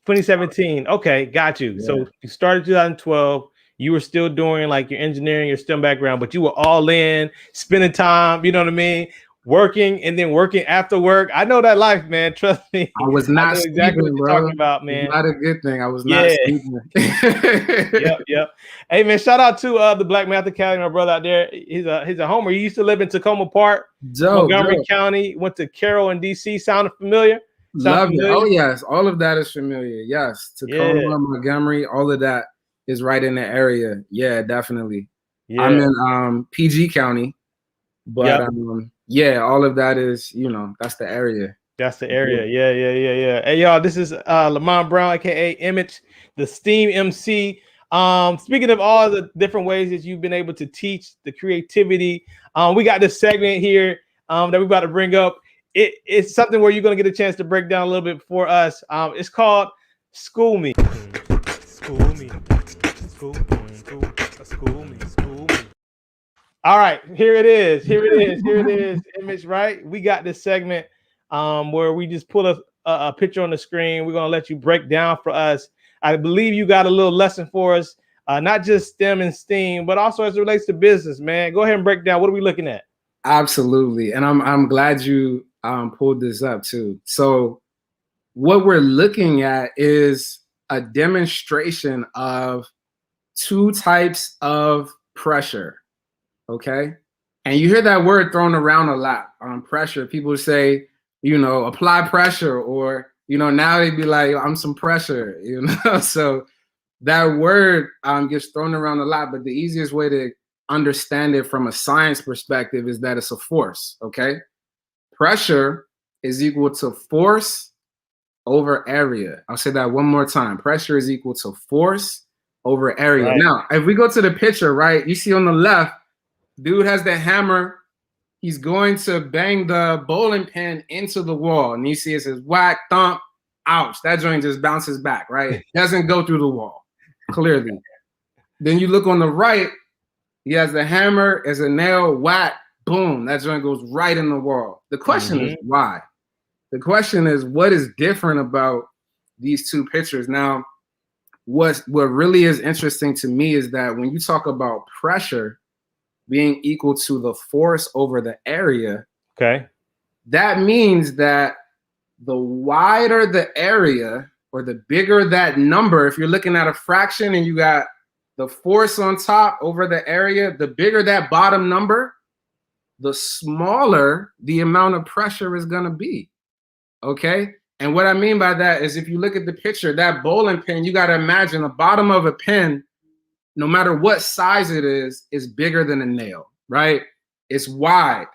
2017. Okay, got you. Yeah. So you started 2012. You were still doing like your engineering, your STEM background, but you were all in, spending time, you know what I mean? working and then working after work. I know that life, man. Trust me. I was I not know exactly what sleeping, you're bro. talking about, man. It's not a good thing. I was not Yeah. sleeping. Yep. Hey, man, shout out to the Black Math Academy, my brother out there. He's a homer. He used to live in Tacoma Park, Montgomery County. Went to Carroll in DC. Sounded familiar? Love it. Oh yes, all of that is familiar. Yes, Tacoma, Montgomery, all of that is right in the area. Yeah, definitely. Yeah. I'm in PG County, but yeah, all of that is, you know, that's the area. That's the area. Yeah. Hey, y'all, this is Melanin Brown, aka Image, the STEAM MC. Speaking of all the different ways that you've been able to teach the creativity, we got this segment here that we're about to bring up. It's something where you're going to get a chance to break down a little bit for us. It's called School Me. School Me. School Me. All right, here it is. Image, right? We got this segment where we just put a picture on the screen. We're going to let you break down for us. I believe you got a little lesson for us, not just STEM and STEAM, but also as it relates to business, man. Go ahead and break down. What are we looking at? Absolutely. And I'm glad you pulled this up too. So what we're looking at is a demonstration of two types of pressure. Okay. And you hear that word thrown around a lot, pressure. People say, you know, apply pressure, or, you know, now they'd be like, I'm some pressure, you know? So that word gets thrown around a lot, but the easiest way to understand it from a science perspective is that it's a force, okay? Pressure is equal to force over area. I'll say that one more time. Pressure is equal to force over area. Right. Now, if we go to the picture, right, you see on the left, dude has the hammer. He's going to bang the bowling pin into the wall. And you see it says whack, thump, ouch. That joint just bounces back, right? Doesn't go through the wall, clearly. Then you look on the right, he has the hammer as a nail, whack, boom. That joint goes right in the wall. The question is why? The question is, what is different about these two pictures? Now, what really is interesting to me is that when you talk about pressure being equal to the force over the area, okay, that means that the wider the area or the bigger that number, if you're looking at a fraction and you got the force on top over the area, the bigger that bottom number, the smaller the amount of pressure is going to be. Okay. And what I mean by that is if you look at the picture, that bowling pin, you got to imagine the bottom of a pin, no matter what size it is bigger than a nail, right? It's wide,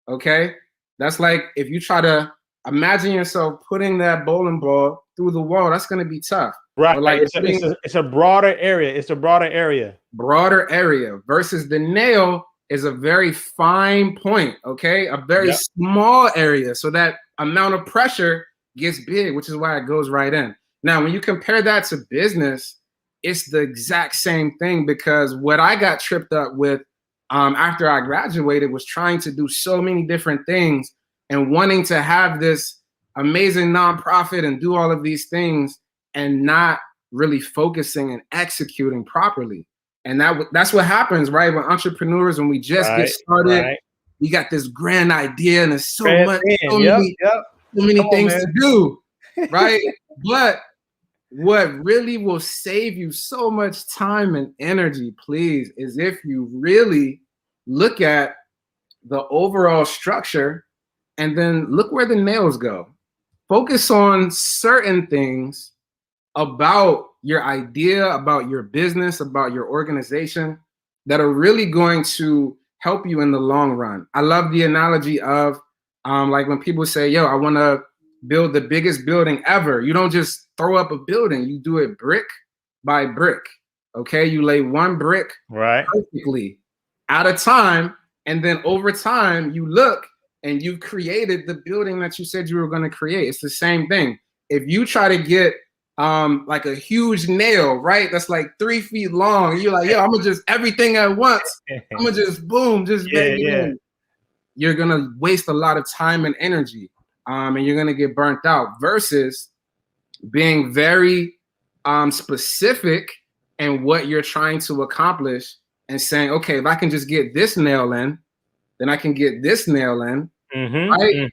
okay? That's like if you try to imagine yourself putting that bowling ball through the wall, that's gonna be tough. Right, like it's a broader area. It's a broader area. Broader area versus the nail is a very fine point, okay? A very small area, so that amount of pressure gets big, which is why it goes right in. Now, when you compare that to business, it's the exact same thing, because what I got tripped up with after I graduated was trying to do so many different things and wanting to have this amazing nonprofit and do all of these things and not really focusing and executing properly. And that's what happens, right? When entrepreneurs, when we just get started, we got this grand idea and there's so many things to do, right? But what really will save you so much time and energy, please, is if you really look at the overall structure and then look where the nails go. Focus on certain things about your idea, about your business, about your organization that are really going to help you in the long run. I love the analogy of like when people say, yo, I want to build the biggest building ever. You don't just throw up a building, you do it brick by brick. Okay, you lay one brick perfectly at a time, and then over time you look and you've created the building that you said you were going to create. It's the same thing. If you try to get like a huge nail, right, that's like 3 feet long, you're like, yo, I'm gonna just everything at once, I'm gonna just boom, just make it in. You're gonna waste a lot of time and energy, and you're gonna get burnt out, versus being very specific in what you're trying to accomplish and saying, okay, if I can just get this nail in, then I can get this nail in, right?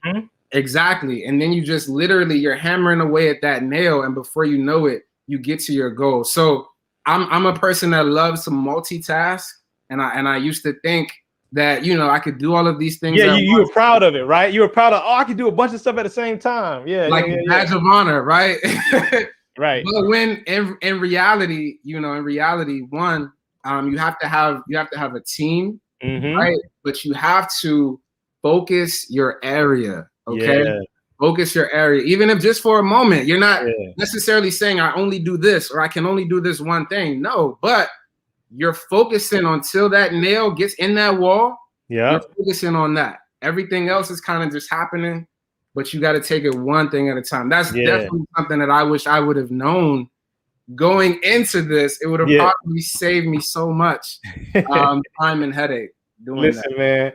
Exactly. And then you just literally, you're hammering away at that nail, and before you know it, you get to your goal. So I'm a person that loves to multitask, and I used to think that, you know, I could do all of these things. Yeah, you were proud of it, right? You were proud of, oh, I could do a bunch of stuff at the same time. Yeah, like a badge of honor, right? Right. But when in reality, you know, one, you have to have a team, right? But you have to focus your area, okay? Yeah. Focus your area, even if just for a moment. You're not necessarily saying I only do this or I can only do this one thing. No, but you're focusing until that nail gets in that wall. Yeah. You're focusing on that. Everything else is kind of just happening, but you got to take it one thing at a time. That's definitely something that I wish I would have known going into this. It would have probably saved me so much time and headache doing Listen, that. man,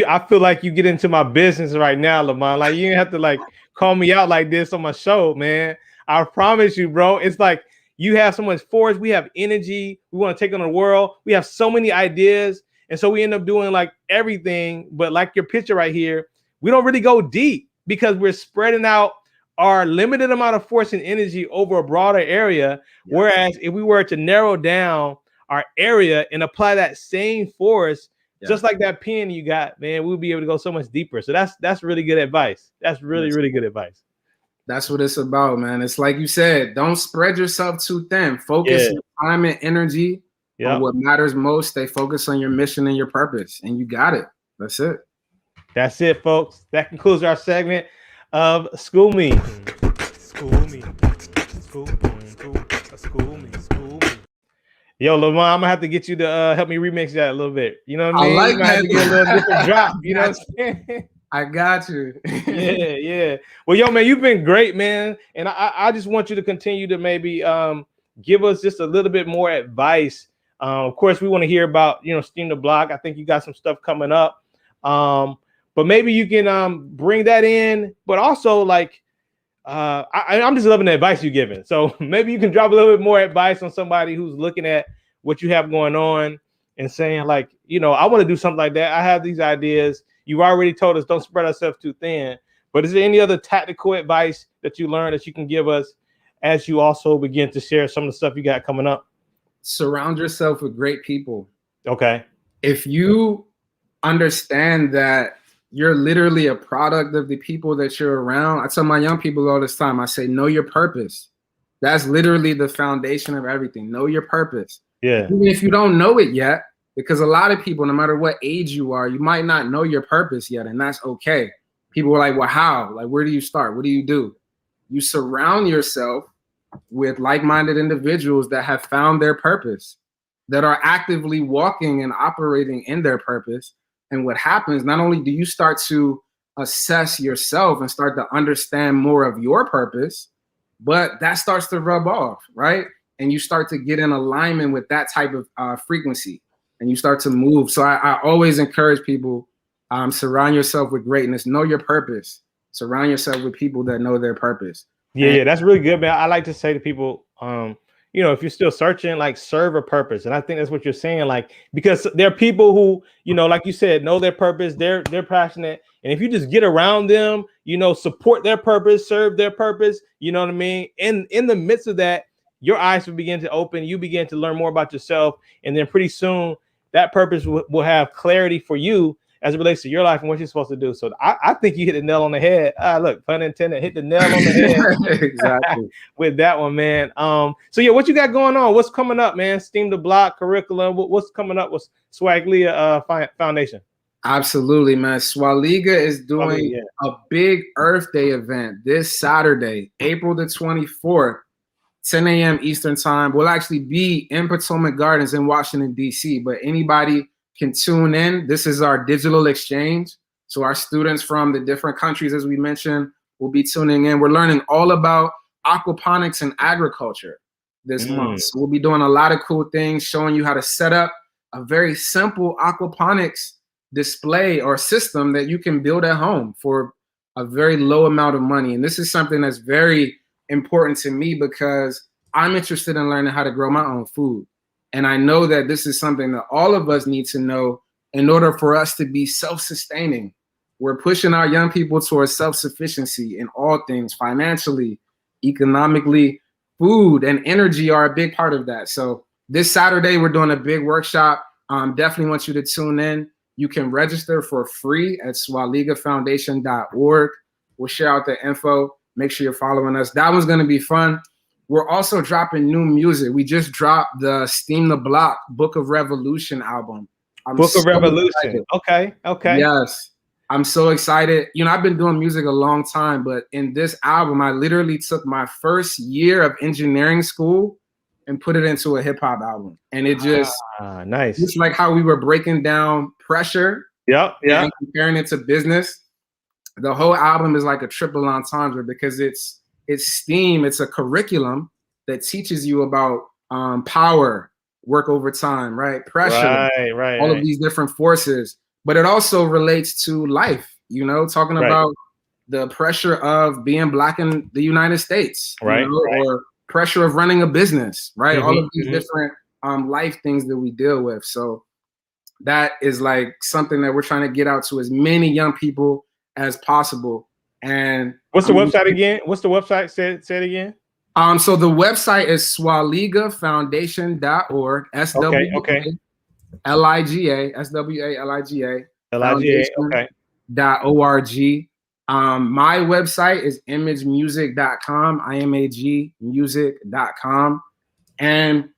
I feel like you get into my business right now, Lamont. Like, you didn't have to like call me out like this on my show, man. I promise you, bro. It's like you have so much force. We have energy. We want to take on the world. We have so many ideas. And so we end up doing like everything. But like your picture right here, we don't really go deep because we're spreading out our limited amount of force and energy over a broader area. Whereas if we were to narrow down our area and apply that same force, just like that pen you got, man, we'll be able to go so much deeper. So that's really good advice. That's really good advice. That's what it's about, man. It's like you said, don't spread yourself too thin. Focus your time and energy on what matters most. Stay focused on your mission and your purpose, and you got it. That's it. That's it, folks. That concludes our segment of School Me. School Me. School Me. Yo, Lamont, I'm gonna have to get you to help me remix that a little bit. You know what I mean? I like that. Have to get a little different drop. You know what I'm saying? I got you. Yeah. Well, yo, man, you've been great, man. And I just want you to continue to maybe give us just a little bit more advice. Of course, we want to hear about, you know, STEAM the Block. I think you got some stuff coming up. But maybe you can bring that in, but also like I'm just loving the advice you're giving. So maybe you can drop a little bit more advice on somebody who's looking at what you have going on and saying like, you know, I want to do something like that. I have these ideas. You already told us don't spread ourselves too thin. But is there any other tactical advice that you learned that you can give us as you also begin to share some of the stuff you got coming up? Surround yourself with great people. Okay. If you understand that you're literally a product of the people that you're around. I tell my young people all this time, I say, know your purpose. That's literally the foundation of everything. Know your purpose. Yeah. Even if you don't know it yet, because a lot of people, no matter what age you are, you might not know your purpose yet, and that's okay. People are like, well, how? Like, where do you start? What do you do? You surround yourself with like-minded individuals that have found their purpose, that are actively walking and operating in their purpose. And what happens, not only do you start to assess yourself and start to understand more of your purpose, but that starts to rub off, right? And you start to get in alignment with that type of frequency, and you start to move. So I always encourage people, surround yourself with greatness, know your purpose, surround yourself with people that know their purpose. Yeah, that's really good, man. I like to say to people, you know, if you're still searching, like serve a purpose. And I think that's what you're saying, like, because there are people who, you know, like you said, know their purpose, they're passionate. And if you just get around them, you know, support their purpose, serve their purpose, you know what I mean? And in the midst of that, your eyes will begin to open, you begin to learn more about yourself. And then pretty soon that purpose will have clarity for you as it relates to your life and what you're supposed to do. So I think you hit the nail on the head. Look, pun intended, hit the nail on the head. Exactly. With that one, man. So yeah, what you got going on? What's coming up, man? STEAM the Block curriculum. What's coming up with Swaliga Foundation? Absolutely, man. Swaliga is doing a big Earth Day event this Saturday, April the 24th, 10 a.m. Eastern time. We'll actually be in Potomac Gardens in Washington, D.C., but anybody can tune in. This is our digital exchange. So our students from the different countries, as we mentioned, will be tuning in. We're learning all about aquaponics and agriculture this month. So we'll be doing a lot of cool things, showing you how to set up a very simple aquaponics display or system that you can build at home for a very low amount of money. And this is something that's very important to me because I'm interested in learning how to grow my own food. And I know that this is something that all of us need to know in order for us to be self-sustaining We're pushing our young people towards self-sufficiency in all things, financially, economically. Food and energy are a big part of that. So this Saturday, we're doing a big workshop. Definitely want you to tune in. You can register for free at swaligafoundation.org. We'll share out the info. Make sure you're following us. That one's going to be fun. We're also dropping new music. We just dropped the Steam the Block Book of Revolution album. Book of Revolution. Excited. Okay. Yes. I'm so excited. You know, I've been doing music a long time, but in this album, I literally took my first year of engineering school and put it into a hip hop album. And it just, nice. It's like how we were breaking down pressure. Yeah. And comparing it to business. The whole album is like a triple entendre because it's STEAM. It's a curriculum that teaches you about power, work overtime, right? Pressure, right. All of these different forces. But it also relates to life, you know, talking about the pressure of being Black in the United States, right? Or pressure of running a business, right? All of these different life things that we deal with. So that is like something that we're trying to get out to as many young people as possible. And what's the website again? What's the website? Say it again. So the website is swaligafoundation.org. SWALIGA, .org. My website is imagemusic.com, IMAGmusic.com. And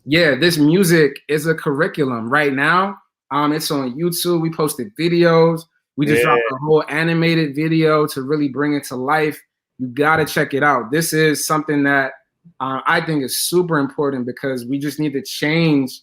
yeah, this music is a curriculum right now. It's on YouTube. We posted videos. We just dropped a whole animated video to really bring it to life. You got to check it out. This is something that I think is super important because we just need to change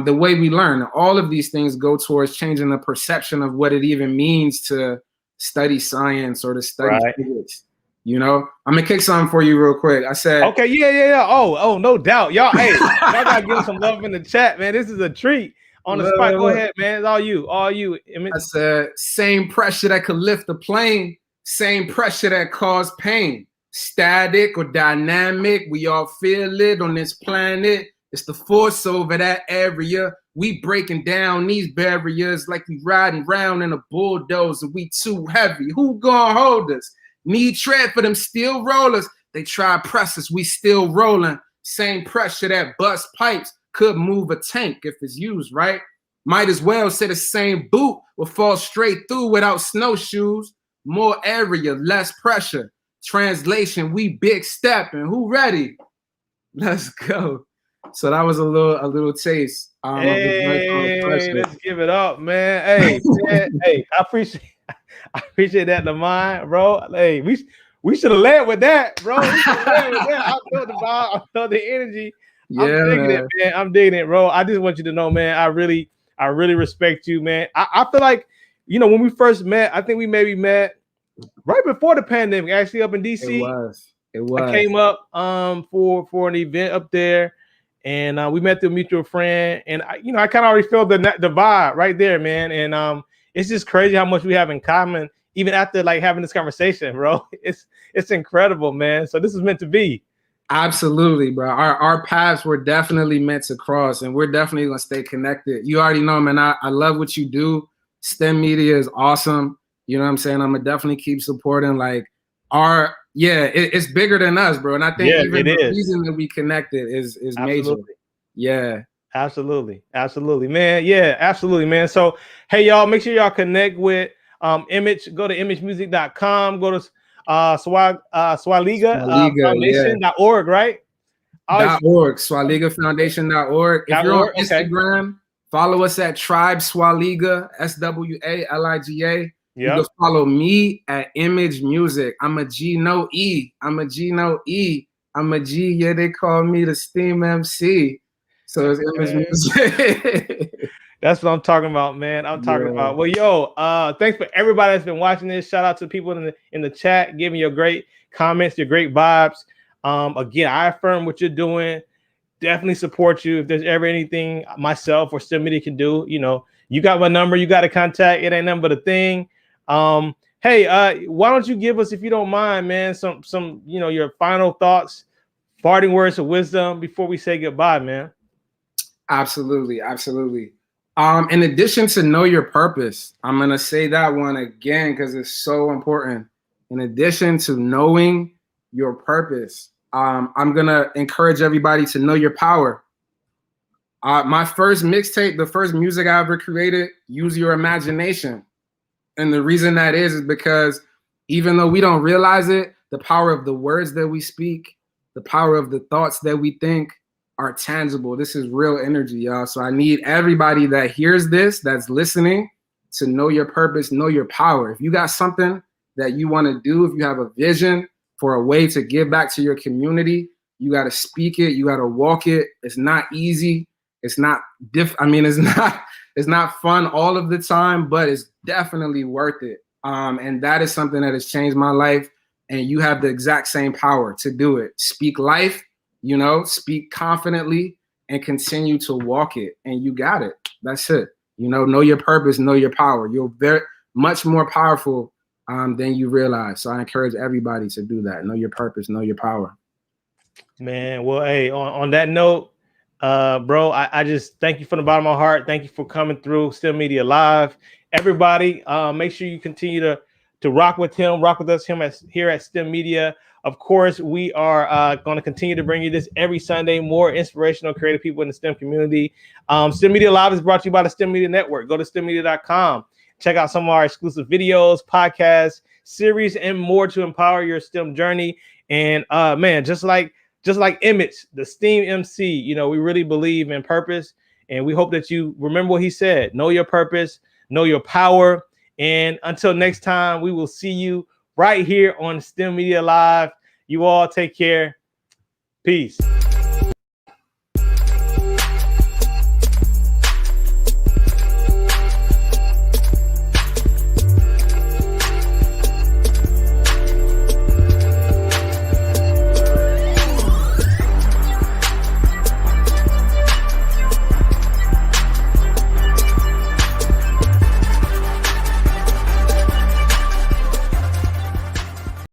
the way we learn. All of these things go towards changing the perception of what it even means to study science or to study physics. You know, I'm gonna kick something for you real quick. I said, okay, yeah. Oh, no doubt, y'all. Hey, y'all gotta give some love in the chat, man. This is a treat on the spot. Go ahead, man. It's all you. I said, same pressure that could lift a plane, same pressure that caused pain. Static or dynamic, we all feel it on this planet. It's the force over that area. We breaking down these barriers like we riding around in a bulldozer. We too heavy. Who gonna hold us? Need tread for them steel rollers. They try to press us. We still rolling. Same pressure that bust pipes could move a tank if it's used right. Might as well say the same boot will fall straight through without snowshoes. More area, less pressure. Translation, we big stepping. Who ready? Let's go. So that was a little taste. Hey, let's give it up, man. Hey, man, hey, I appreciate that, Lamont, bro. Hey, we should have led with that, bro. I felt the vibe, I felt the energy. Yeah, I'm digging it, man. I'm digging it, bro. I just want you to know, man, I really respect you, man. I feel like, you know, when we first met, I think we maybe met right before the pandemic, actually up in DC. It was. I came up for an event up there. And we met through a mutual friend, and I kind of already felt the vibe right there, man. And it's just crazy how much we have in common, even after like having this conversation, bro. It's incredible, man. So this is meant to be. Absolutely, bro. Our paths were definitely meant to cross, and we're definitely gonna stay connected. You already know, man. I love what you do. STEMedia is awesome. You know what I'm saying? I'm gonna definitely keep supporting like it's bigger than us, bro. And I think even the reason that we connected is major. Yeah. Absolutely, man. Yeah, absolutely, man. So hey, y'all, make sure y'all connect with Image. Go to imagemusic.com. Go to Swaliga Foundation.org, right? .org, swaligafoundation.org. If you're on Instagram, follow us at Tribe Swaliga, SWALIGA. You can follow me at Image Music. I'm a G, no E. I'm a G, no E. I'm a G. Yeah, they call me the STEAM Emcee. So it's Image Music. That's what I'm talking about, man. I'm talking about. Well, yo, thanks for everybody that's been watching this. Shout out to people in the chat, giving your great comments, your great vibes. Again, I affirm what you're doing. Definitely support you. If there's ever anything myself or STEMedia can do, you know, you got my number. You got to contact. It ain't nothing but a thing. Hey, why don't you give us, if you don't mind, man, some your final thoughts, parting words of wisdom before we say goodbye, man. Absolutely. In addition to know your purpose, I'm gonna say that one again because it's so important. In addition to knowing your purpose, I'm gonna encourage everybody to know your power. My first mixtape, the first music I ever created, use your imagination. And the reason that is because even though we don't realize it, the power of the words that we speak, the power of the thoughts that we think are tangible. This is real energy, y'all. So I need everybody that hears this, that's listening, to know your purpose, know your power. If you got something that you want to do, if you have a vision for a way to give back to your community, you got to speak it, you got to walk it. It's not easy. It's not it's not fun all of the time, but it's definitely worth it. And that is something that has changed my life. And you have the exact same power to do it. Speak life, you know, speak confidently and continue to walk it. And you got it. That's it. You know your purpose, know your power. You're very much more powerful than you realize. So I encourage everybody to do that. Know your purpose, know your power. Man, well, hey, on that note, bro, I just thank you from the bottom of my heart. Thank you for coming through STEMedia Live. Everybody, make sure you continue to rock with him, rock with us here at STEMedia. Of course, we are going to continue to bring you this every Sunday, more inspirational, creative people in the STEM community. STEMedia Live is brought to you by the STEMedia Network. Go to STEMedia.com. Check out some of our exclusive videos, podcasts, series, and more to empower your STEM journey. And man, just like Image, the STEAM Emcee, you know, we really believe in purpose, and we hope that you remember what he said. Know your purpose, know your power. And until next time, we will see you right here on STEMedia Live. You all take care. Peace.